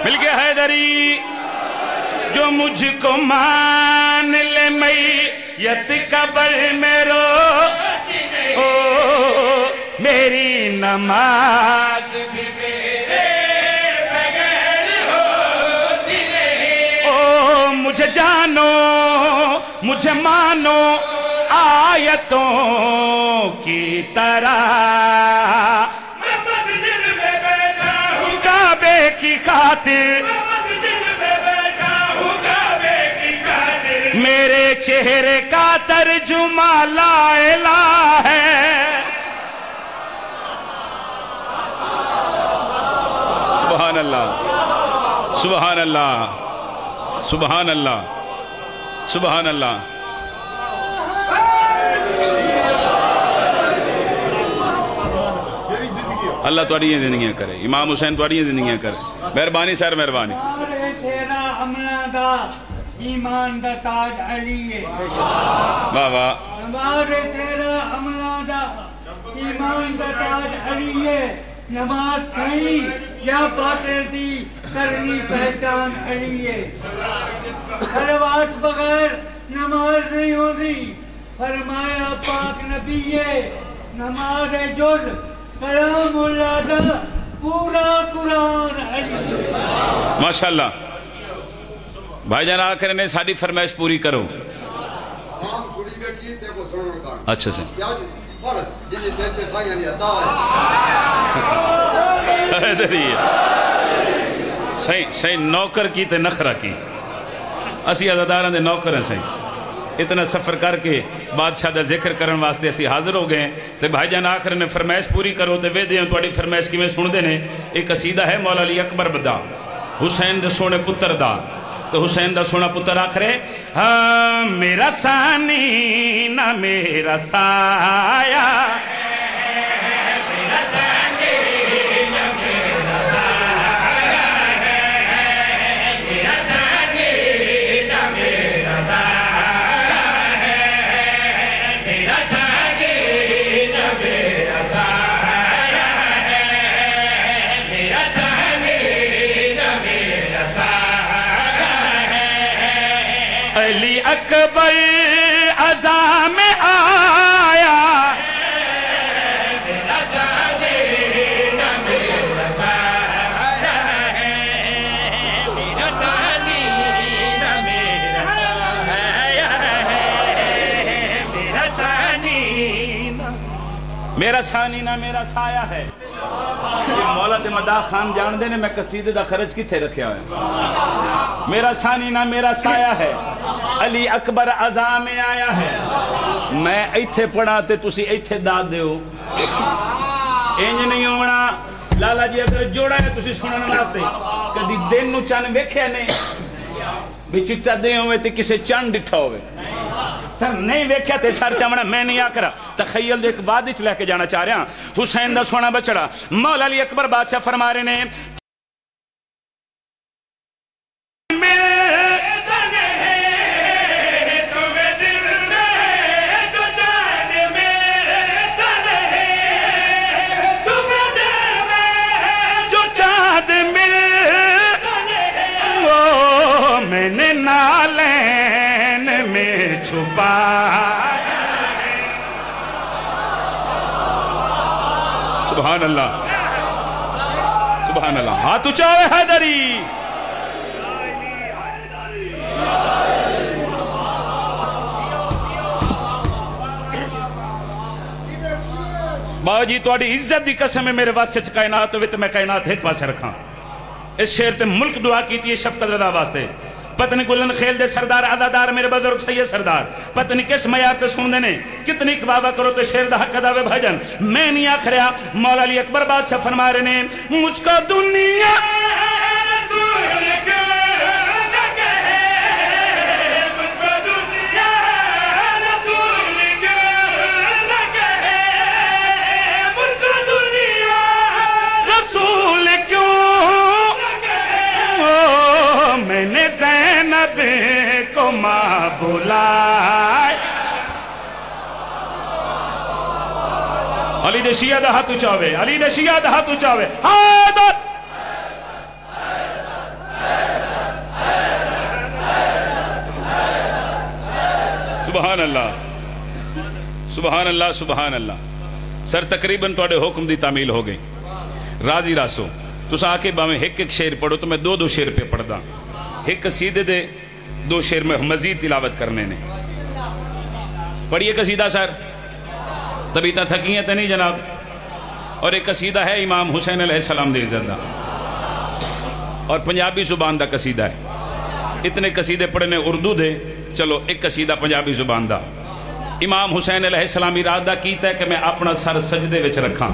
مل کے حیدری جو مجھ کو مان لے میت قبر میں رو میری نماز بھی میرے بغیر ہوتی نہیں مجھے جانو مجھے مانو آیتوں کی طرح میں مسجد میں بیٹھا ہوں کعبے کی خاطر میرے چہرے کا ترجمہ لا الہ ہے سبحان اللہ سبحان اللہ سبحان اللہ سبحان اللہ اللہ توڑی زندگیاں کرے امام حسین توڑی زندگیاں کرے مہربانی سر مہربانی تیرا حملہ دا ایمان دا تاج علی ہے واہ واہ ہمارے تیرا حملہ دا ایمان دا تاج علی ہے نماز صحیح یا باطل دی کرنی پہچان علی ہے خلوات بغیر نماز نہیں ہوتی فرمایا پاک نبی ہے نماز جز کلام اللہ دا پورا قرآن علی ہے ماشاءاللہ بھائی جان آخر نے ساری فرمائش پوری کرو اچھا سے صحیح نوکر کی تے نخرہ کی اسی عزاداران دے نوکر ہیں صحیح اتنا سفر کر کے بادشاہ دا ذکر کرن واسطے اسی حاضر ہو گئے تے بھائی جان آخر نے فرمائش پوری کرو تے وے دیاں توڑی فرمائش کی میں سن دینے ایک قصیدہ ہے مولا علی اکبر بدا حسین دے سونے پتر دا تو حسین دا سونا پتر آخرے میرا ثانی نہ میرا سایہ میرا ثانی نہ میرا سایہ میرا ثانی نہ میرا سایہ میرا ثانی نہ میرا سایہ میرا ثانی نہ میرا سایہ علی اکبر عزا میں آیا میرا ثانی نہ میرا سایہ میرا ثانی نہ میرا سایہ میرا ثانی میرا ثانی نہ میرا سایہ ہے یہ مولا دے مداح خان جان دے نے میں قصیدے دا خرچ کی تھے رکھے ہوئے میرا ثانی نہ میرا سایہ ہے علی اکبر عزا میں آیا ہے میں ایتھے پڑھاتے تسی ایتھے داد دے ہو انج نہیں ہونا لالا جی اگر جوڑا ہے تسی سنن واسطے کدی دن نو چن ویکھیا نہیں بھی چٹا دے ہوئے تے کسے چن ڈٹھا ہوئے سر نہیں ویکھیا تے سر چمڑا میں نہیں آکرا تخیل دے ایک بعد اچھ لے کے جانا چاہ رہا حسین دا سونا بچڑا مولا علی اکبر بادشاہ فرما رہے نے میں نے نالین میں چھپایا سبحان اللہ سبحان اللہ ہاتھ اچھاوے حیدری باو جی توڑی عزت دی قسم ہے میرے واسطے کائنات ہوئے تو میں کائنات ایک پاسے رکھاں اس شہر تے ملک دعا کی تھی شفقت رضا واسطے پتنی گلن خیل دے سردار عدادار میرے بزرگ سید سردار پتنی کس میار تے سن دینے کتنی کبابہ کرو تے شیر دا حق داوے بھجن میں نہیں آخریا مولا علی اکبر بادشاہ فرما رہے نے مجھ کو دنیا میں نے زینب کو ماں بلائے علی دے شیعہ دا ہاتھ اچھاوے علی دے شیعہ دا ہاتھ اچھاوے حیدر سبحان اللہ سبحان اللہ سبحان اللہ سر تقریباً توڑے حکم دی تعمیل ہو گئی راضی راسو تو سا آکے باویں ایک شیر پڑھو تو میں دو شیر پہ پڑھ دا ایک قصیدے دے 2 شیر میں مزید تلاوت کرنے نے پڑھئے قصیدہ سر طبیعتہ تھکی ہیں نہیں جناب اور ایک قصیدہ ہے امام حسین علیہ السلام دے زدہ اور پنجابی زبان دا قصیدہ ہے اتنے قصیدے پڑھنے اردو دے چلو ایک قصیدہ پنجابی زبان دا امام حسین علیہ السلام ارادہ کیتا ہے کہ میں اپنا سر سجدے وچ رکھاں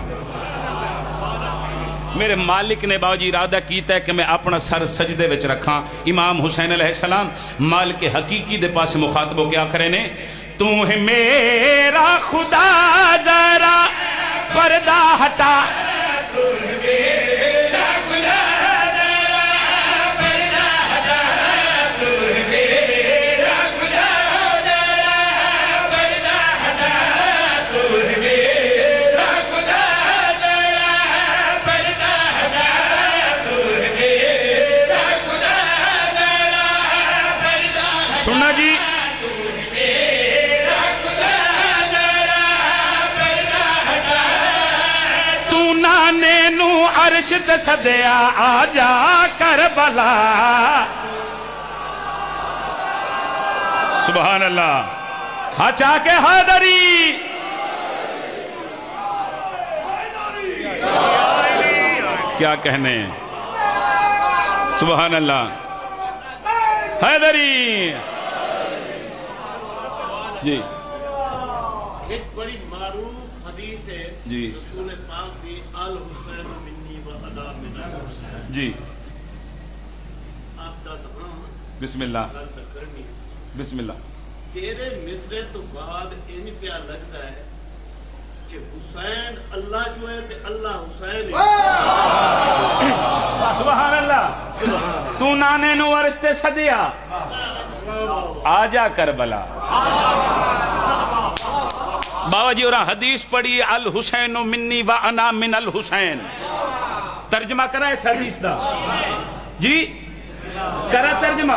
میرے مالک نے باوجی ارادہ کیتا ہے کہ میں اپنا سر سجدے وچ رکھاں امام حسین علیہ السلام مالک حقیقی دے پاس مخاطبوں کے آخرے نے تو ہے میرا خدا ذرا پردہ ہٹا تو ہے میرا خدا ذرا پردہ ہٹا تو ہے میرا خدا ذرا پردہ ہٹا تو ہے میرا خدا ذرا پردہ ہٹا تو ہے میرا خدا ذرا پردہ ہٹا سننا جی عرش تے صدیا آجا کربلا سبحان اللہ ہچا کے حیدری کیا کہنے سبحان اللہ حیدری جی ایک بڑی معروف حدیث ہے جی رسول پاک بھی الحسین منی و ادا من الحسین جی آپ داتا ہاں بسم اللہ غلط کرنی بسم اللہ تیرے مصرے تو بعد ان پہ لگتا ہے کہ حسین اللہ جو ہے کہ اللہ حسین ہے سبحان اللہ تو نانے نو ورشتے صدیا آجا کربلا بابا جی اور حدیث پڑھی الحسین منی و انا من الحسین ترجمہ کرا اس حدیث دا جی کرا ترجمہ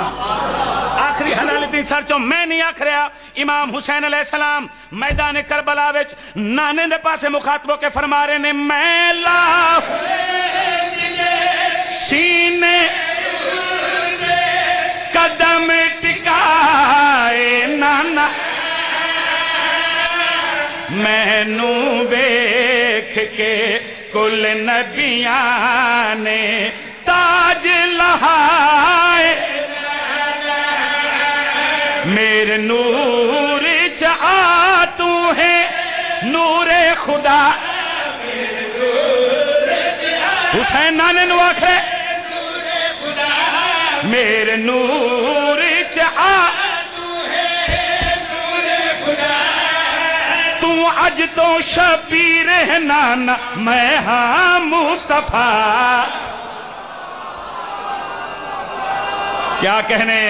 آخری حلالتی سرچوں میں نہیں آکھ رہا امام حسین علیہ السلام میدان کربلا وچ نانے دے پاسے مخاطبوں کے فرما رہے نے میں لا سینے قدم ٹکائے نانا میں نو ویکھ کے کل نبیاں نے تاج لہائے میرے نور چاہ تو ہے نور خدا حسین نانے نو آخرے میرے نور چاہ اج تو شبیر ہے نانا میں ہاں مصطفیٰ کیا کہنے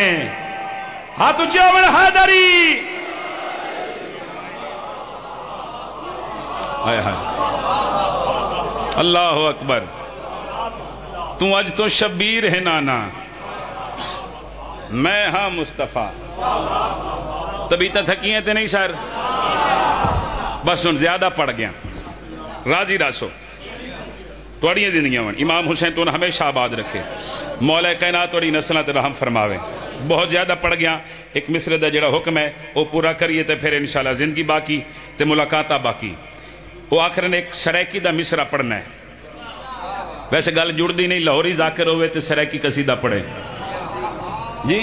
ہاتھ چوبن حیدری اللہ اکبر تو اج تو شبیر ہے نانا میں ہاں مصطفیٰ طبیعتہ تھکی ہیں تے نہیں سر بس ان زیادہ پڑ گیا راضی راسو توڑیاں زندگیاں ون امام حسین تو ہمیشہ آباد رکھے مولا کائنات توڑی نسلہ تے رحم فرماوے بہت زیادہ پڑ گیا ایک مصرے دا جڑا حکم ہے وہ پورا کریے تے پھر انشاءاللہ زندگی باقی تے ملاقاتہ باقی وہ آخر نے ایک سریکی دا مصرہ پڑھنا ہے ویسے گل جڑ دی نہیں لاہوری ذاکر ہوئے تے سریکی قصیدہ پڑھے جی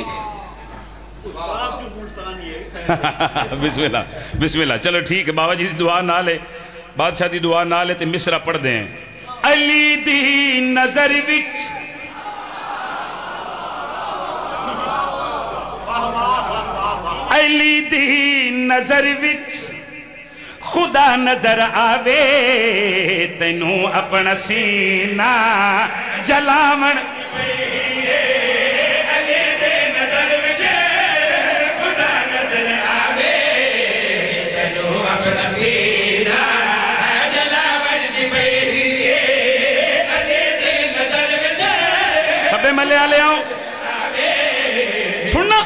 بسم اللہ بسم اللہ. چلو ٹھیک ہے بابا جی دی دعا نہ لے, بادشاہ دی دعا نہ لے تے مصرع پڑھ دیں. علی دی نظر وچ علی دی نظر وچ خدا نظر آوے, تینوں اپنا سینہ جلاون. علی دی نظر وچ خدا نظر آوے, تینوں اپنا سینہ جلاون دی پئی. علی دی نظر وچ خبے ملے آلے آؤں سننا.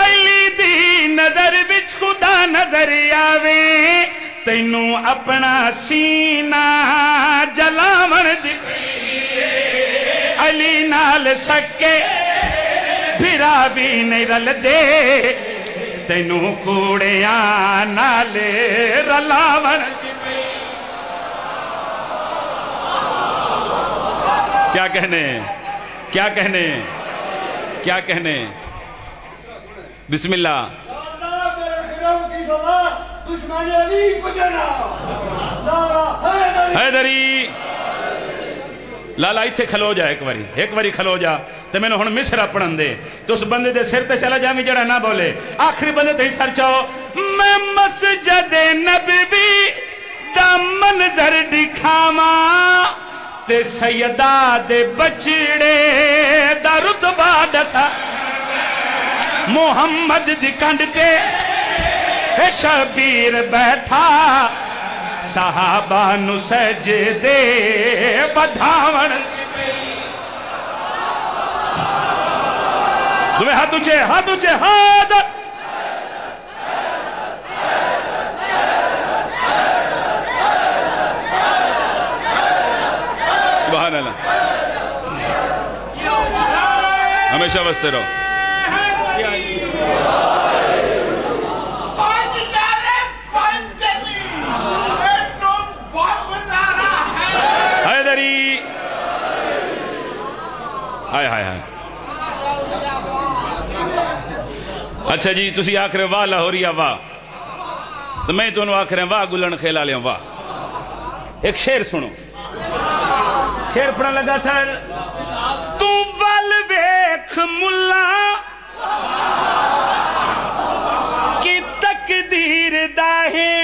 علی دی نظر وچ خدا نظر آوے, تینوں اپنا سینہ جلاون دی. علی نال سکے بھرا بھی نہیں رل دے, تینوں کوڑیاں نال رلاون دی. کیا کہنے کیا کہنے کیا کہنے. بسم اللہ. حیدری لالا ایتھے کھلو جا, ایک واری کھلو جا تو میں نے ہن مصرع پڑھن دے. تو اس بندے دے سر تے چلا جا میں جڑا نہ بولے, آخری بندے تے ہی سر چاہو. میں مسجد نبوی دا منظر دکھاواں, تے سیدہ دے بچڑے دا رتبہ دسا. محمد دی کنڈ تے شبیر بیٹھا, صحابہ نو سجدے بدھاون. تمہیں ہاتھ اچھے ہاتھ اچھے ہاتھ. سبحان اللہ. ہمیشہ بستے رہو. حیدری ہائے ہائے ہائے. اچھا جی تسی آکھ رہے واہ لاہوریا واہ, تو میں تو انہوں آکھ رہے واہ گلن خیلا لیں واہ. ایک شعر سنو, شعر پڑھا لگا سر. تو ول ویکھ ملا کی تقدیر داہے,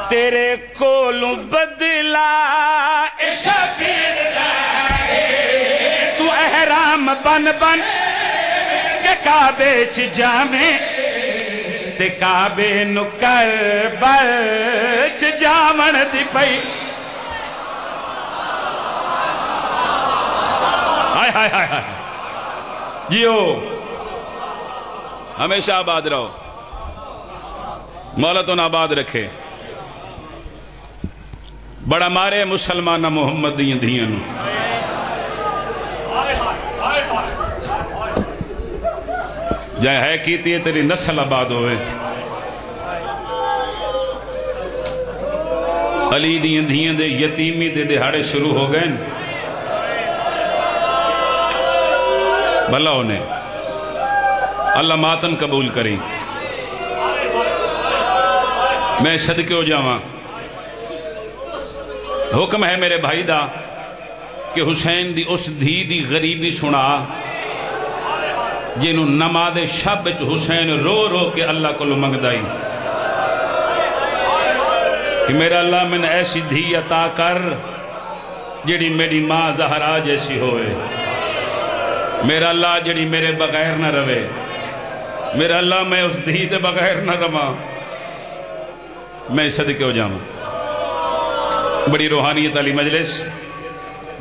تیرے کولوں بدلا شبیر داہے. تو احرام بن بن کے کعبے چ جامے, تے کعبے نو کربل چ جامن دی پئی. ہائے ہائے ہائے ہائے. جیو ہمیشہ آباد رہو, مولا تو آباد رکھے. بڑا مارے مسلمانہ محمد دیں دھیاں نو. جائے ہے کیتی ہے تیری نسل آباد ہوئے. علی دیں دھیاں دے یتیمی دے دہاڑے شروع ہو گئے. بھلا انہیں اللہ ماتم قبول کریں. میں صدقے ہو جاواں. حکم ہے میرے بھائی دا کہ حسین دی اس دھی دی غریبی سنا, جنہوں نماز شب حسین رو رو کے اللہ کو منگ دائی کہ میرا اللہ میں نے ایسی دھی عطا کر جڑی میری ماں زہرا جیسی ہوئے. میرا اللہ جڑی میرے بغیر نہ روے. میرا اللہ میں اس دھی دے بغیر نہ رواں. میں صدقے ہو جاؤں. بڑی روحانیت علی مجلس.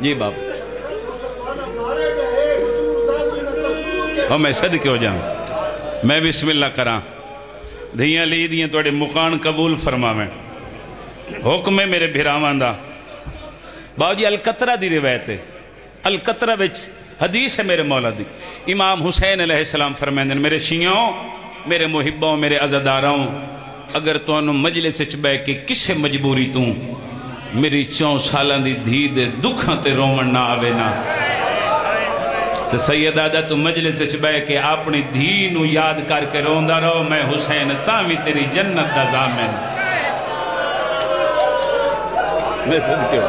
جی باپ میں صدقے ہو جاؤں. میں بسم اللہ کراں. دھیاں لی دیاں توڑے مقان قبول فرماویں. حکم ہے میرے بھراوان دا. باو جی القطرہ دی روایت ہے. القطرہ بچ حدیث ہے میرے مولا دی. امام حسین علیہ السلام فرمائیں میرے شیعوں, میرے محبوں, میرے عزداراں, اگر تو انہوں مجلس چ بے کے کسے مجبوری توں میری 4 سالاں دی دھی دے دکھاں تے رومن نہ آوے نا تو سید آدھا تو مجلس اچھ بے کہ اپنی دھی نو یاد کر کے روندہ رہو میں حسین تاوی تیری جنت دا ضامن میں صدقے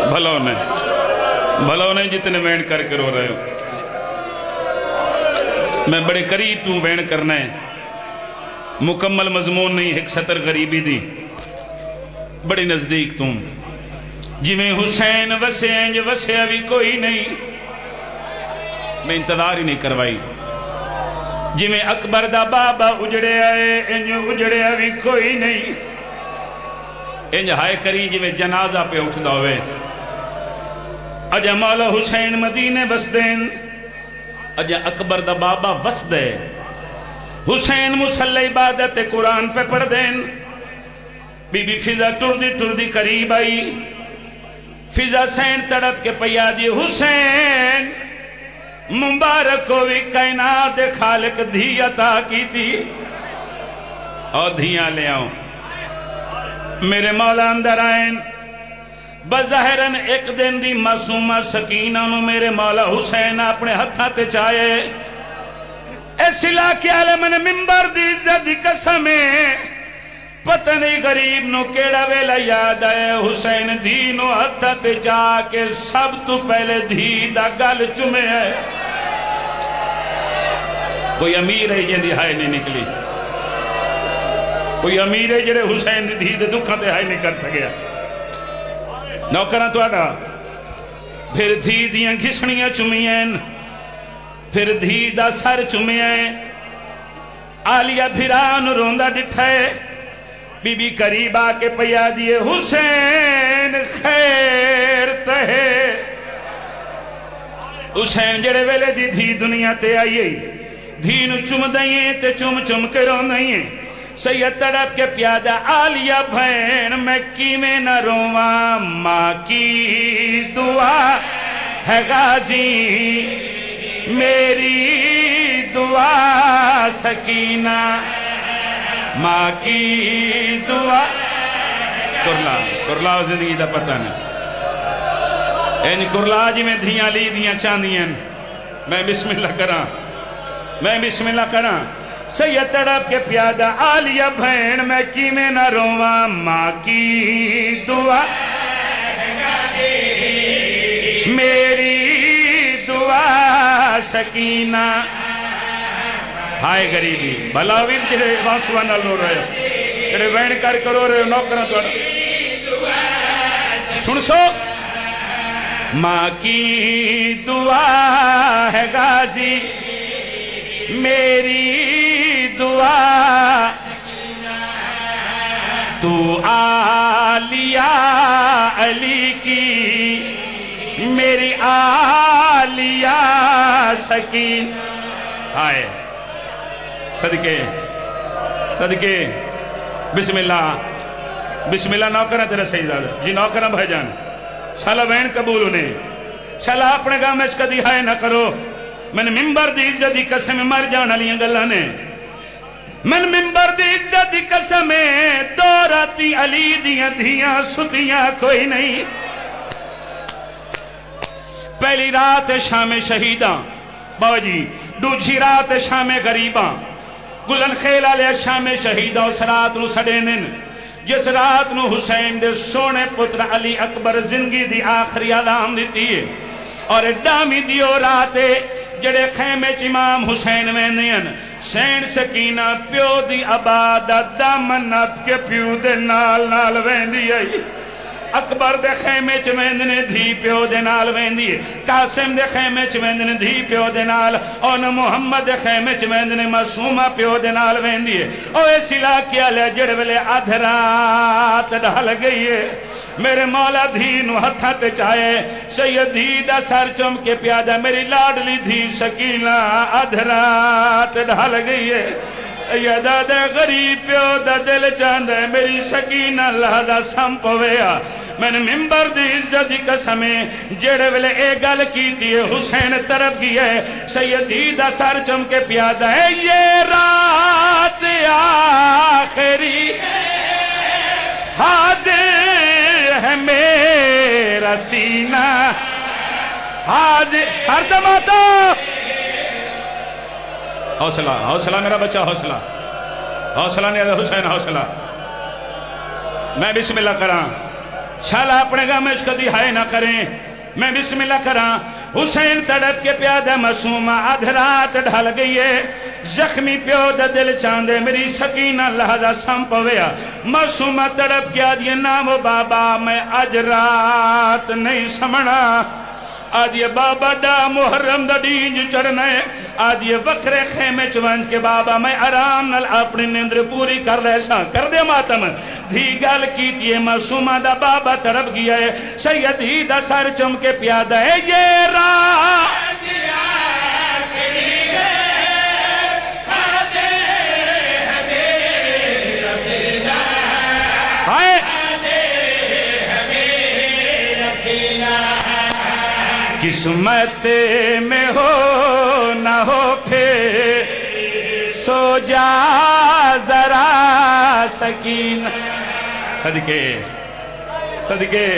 بھلو نے جتنے وین کر کے رو رہے ہو میں بڑے قریب تو وین کرنا ہے مکمل مضمون نہیں ایک سطر غریبی دی بڑی نزدیک تم جی میں حسین وسے انج وسے ابھی کوئی نہیں میں انتظار ہی نہیں کروائی جی میں اکبر دا بابا اجڑے آئے انج اجڑے ابھی کوئی نہیں انج ہائے کری جی میں جنازہ پہ اٹھ دوے اجا مولا حسین مدینے بس دین اجا اکبر دا بابا وس دے حسین مسلح عبادت قرآن پہ پڑھ دین بی بی فضا ٹردی قریب آئی فضا سین تڑپ کے پیا دی حسین مبارک ہوئی کائنات خالق دھی عطا کی تھی اور دھیاں لے آؤں میرے مولا اندر آئین بظاہرن ایک دن دی معصومہ سکینہ نو میرے مولا حسین اپنے ہتھاں تے چاہے اس علاقے عالم نے ممبر دی عزت دی قسمیں پتہ نہیں غریب نو کیڑا ویلا یاد آئے حسین دھی نو ہتھاں تے چاہ کے سب تو پہلے دھی دا گل چمے ہے کوئی امیر ہے جن دی ہائے نہیں نکلی کوئی امیر ہے جڑے حسین دی دھی دے دکھاں تے ہائے نہیں کر سکیا نوکرہ تو آگا پھر دھی دیاں گھسنیاں چمیں پھر دھی دا سر چمیں آلیہ بھیران روندہ ڈٹھائے بی بی قریب آکے پیا دیئے حسین خیر تہے حسین جڑے ویلے دی دھی دنیا تے آئیے دھی نو چم دائیں تے چم کے رون دائیں سید تڑپ کے پیادہ آلیہ بھین میں کی میں نہ رواں ماں کی دعا ہے غازی میری دعا سکینہ ماں کی دعا کرلا زندگی دا پتہ نہیں این کرلا جی میں دھیاں لی دیاں چاندیاں میں بسم اللہ کراں سید تڑپ کے پیادہ آلیہ بھین میں کی میں نہ رواں ماں کی دعا میری دعا سکینہ ہائے غریبی بھلاویر جڑے واسوانہ لو رہے جڑے وین کر کرو رہے نوکرہ تو سن سو ماں کی دعا ہے غازی میری دعا تو آلیہ علی کی میری آلیہ سکین آئے صدقے بسم اللہ نوکرہ تیرا سیدہ جی نوکرہ بھائی جان شالا وین قبول انہیں شالا اپنے گاہ میں اس کا دہائے نہ کرو میں نے ممبر دی عزت دی قسم مر جان علیاں گلانے میں نے ممبر دی عزت دی قسم دو راتی علی دیاں دھیاں ستیاں کوئی نہیں پہلی رات شام شہیداں بابا جی دوسری رات شام غریباں گلن خیلہ لے شام شہیداں اس رات نو سڑینن جس رات نو حسین دے سونے پتر علی اکبر زندگی دی آخری علام دیتی ہے اور ڈامی دیو راتے جڑے خیمے امام حسین ویندین سین سکینہ پیو دی عبادت دامن اپ کے پیو دے نال ویندی آئی اکبر دے خیمے چویندنے دھی پیو دے نال ویندی قاسم دے خیمے چویندنے دھی پیو دے نال اور محمد دے خیمے چویندنے معصومہ پیو دے نال ویندی اور اس علاقے لے جڑ ویلے آدھرات ڈھال گئی ہے میرے مولا دھی نو ہتھا تے چاہے سید دھی دا سر چم کے پیادہ میری لاڈلی دھی سکینہ آدھرات ڈھال گئی ہے سیدہ دے غریب پیو دا دل چاند ہے میری سکینہ لہذا سمپویا میں نے ممبر دی عزت دی قسمیں جڑے ویلے اے گل کی دی حسین طرف کی ہے سیدی دا سر چم کے پیادہ ہے یہ رات آخری حاضر ہے میرا سینہ حاضر سر دماتا حوصلہ حوصلہ میرا بچہ حوصلہ حوصلہ نہیں حسین حوصلہ میں بسم اللہ کراں شالا اپنے گاہ میں اشکدی ہائے نہ کریں میں بسم اللہ کراں حسین تڑپ کے پیادہ معصومہ آدھ رات ڈھل گئی ہے زخمی پیو دا دل چاندے میری سکینہ لہذا سمپ ہویا معصومہ تڑپ کے آدھ یہ نام بابا میں آج رات نہیں سمنا آج یہ بابا ڈا محرم دا دینج چڑھنے آج یہ وکرے خیمے چونج کے بابا میں آرام نل اپنی نیندر پوری کر رہے ساں کر دے ماتم دھی گال کیتی ہے معصومہ دا بابا طرف گیا ہے سیدی دا سر چم کے پیادہ ہے یہ راہ قسمت میں ہو نہ ہو پھر سو جا ذرا سکینہ صدقے صدقے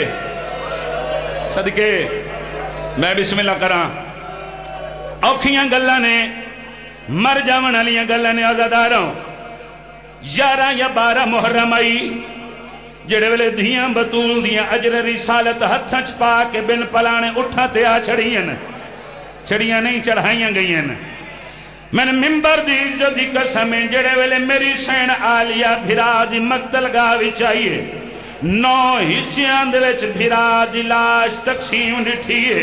صدقے میں بسم اللہ کراں اوکھیاں گلہ نے مر جاون علیاں گلہ نے آزاداراں 11 یا 12 محرم آئی جڑے ویلے دھیاں بطول دیاں عجر رسالت ہتھنچ پا کے بن پلانے اٹھا تے آ چڑھیاں نہیں چڑھائیاں گئیاں میں نے ممبر دی عزت دی قسمیں جڑے ویلے میری سین آلیہ بھرا دی مقتل گاوی چاہیے 9 حصیاں دے وچ بھرا دی لاش تقسیم ڈٹھیے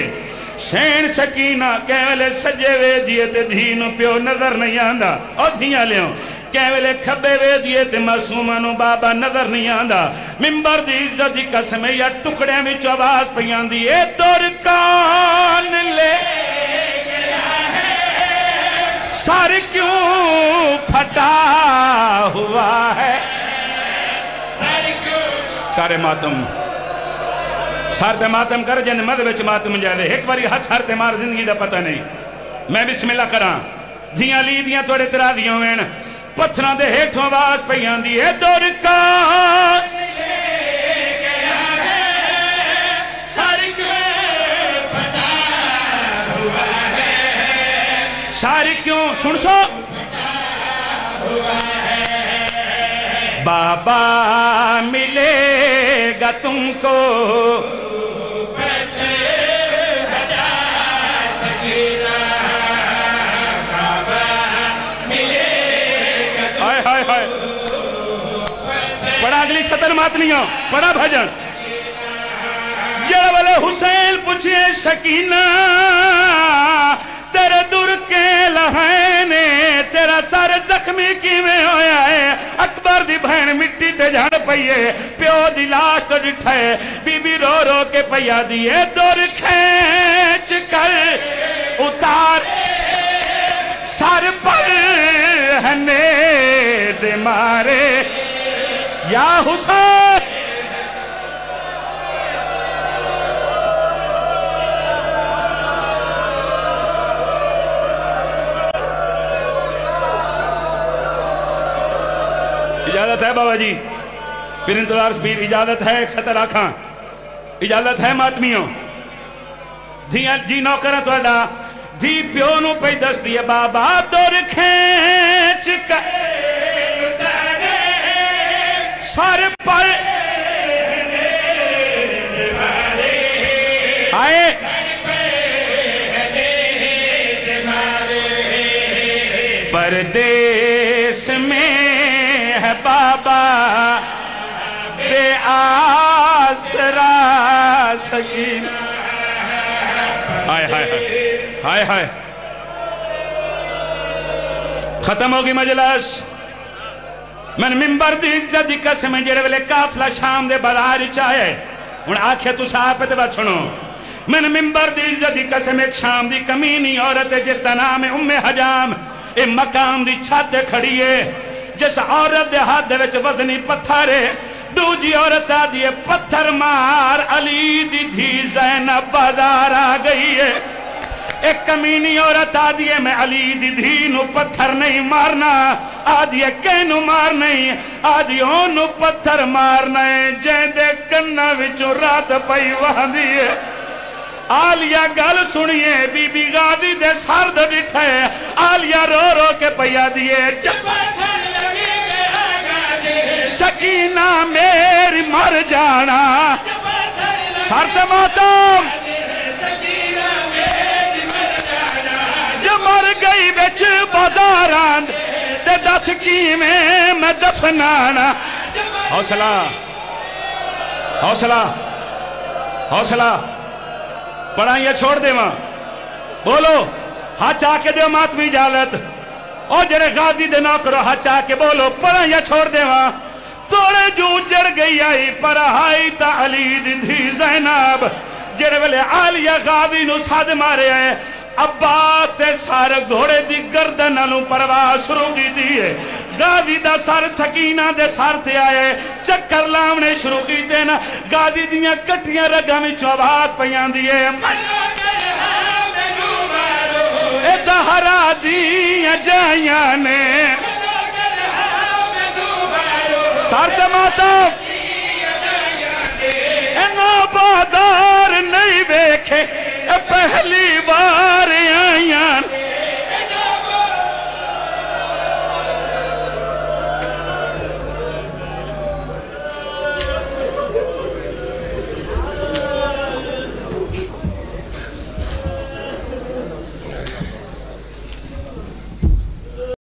سین سکینہ کہہ ویلے سجے وے دیئے تے دھینو پیو نظر نہیں آندہ اور دھیاں لیوں کہہ ویلے کھبے وے دیئے تے معصومانو بابا نظر نہیں آندہ ممبر دی عزت دی قسمیں یا ٹکڑے میں چواز پیان دی اے درکان لے سار کیوں پھٹا ہوا ہے کارے ماتم سار تے ماتم کر جن مد وچ ماتم جائے ایک باری ہاتھ سار تے مار زندگی دا پتہ نہیں میں بسم اللہ کراں دھیاں لی دیاں توڑے ترا دیوں وین پتھران دے ہیٹھوں آواز پیان دی اے درکان لے گیا ہے ساری کیوں پھٹا ہوا ہے ساری کیوں سن سو پھٹا ہوا ہے بابا ملے گا تم کو پڑھا اگلی سطر ماتنیوں پڑھا بھجن جڑا والے حسین پوچھئے سکینہ تیرے دور کے لہینے تیرا سار زخمی کی میں ہویا ہے اکبر دی بہن مٹی تے جھڑ پئیے پیو دی لاش تو ڈٹھائے بی بی رو رو کے پیا دیئے دور کھینچ کر اتار سر پر ہنیز مارے یا حسین اجازت ہے بابا جی پھر انتظار سپیر اجازت ہے ایک سطر آکھاں اجازت ہے ماتمیوں دھیاں جی نوکرہ تو اڈا دھی پیونوں پہ دست دیئے بابا دور کھینچ کر سار پر آئے پردیس میں ہے بابا بے آسرا سکین ہائے ہائے ہائے ہائے ختم ہوگی مجلس میں ممبر دی عزت دی قسم جڑے ویلے کافلہ شام دے بازار چاہے ان آنکھیں تو صاحب تے بات سنو میں ممبر دی عزت دی قسم ایک شام دی کمینی عورت ہے جس دا نام ہے ام حجام اے مقام دی چھاتے کھڑی ہے جس عورت دے ہاتھ دے وچ وزنی پتھر ہے دو جی عورت آدھی پتھر مار علی دی دھی زینب بازار آ گئی ہے ایک کمینی عورت آدھیے میں علی دی دھینو پتھر نہیں مارنا آدھیے کینو مار نہیں آدھیوں نو پتھر مارنا ہے جین دے کنہ وچو رات پئی وہاں دیئے آلیہ گل سنیے بی بی غازی دے سرد ڈٹھے آلیہ رو رو کے پیا دیئے سکینہ میری مر جانا سرد ماتم جو مر گئی بچ بازاران تے دس کی میں دفنانا حوصلہ حوصلہ حوصلہ پڑھائیں چھوڑ دے ماں بولو ہاتھ چاہ کے دے ماتمی جالت اور جڑے غازی دے نہ کرو ہاتھ چاہ کے بولو پڑھائیں چھوڑ دے ماں توڑے جو جڑ گئی آئی پر آئی تا علی دی زینب جڑے ویلے عالیہ غازی نو ساتھ مارے آئے عباس دے سار گھوڑے دی گردنالوں پرواز شروع کی دیئے غازی دا سار سکینہ دے سار تے آئے چکر لاؤنے شروع کی دینا غازی دیاں کٹیاں رگا میں چوباس پیان دیئے اے زہرا دیاں جائیاں نے سار تے ماتم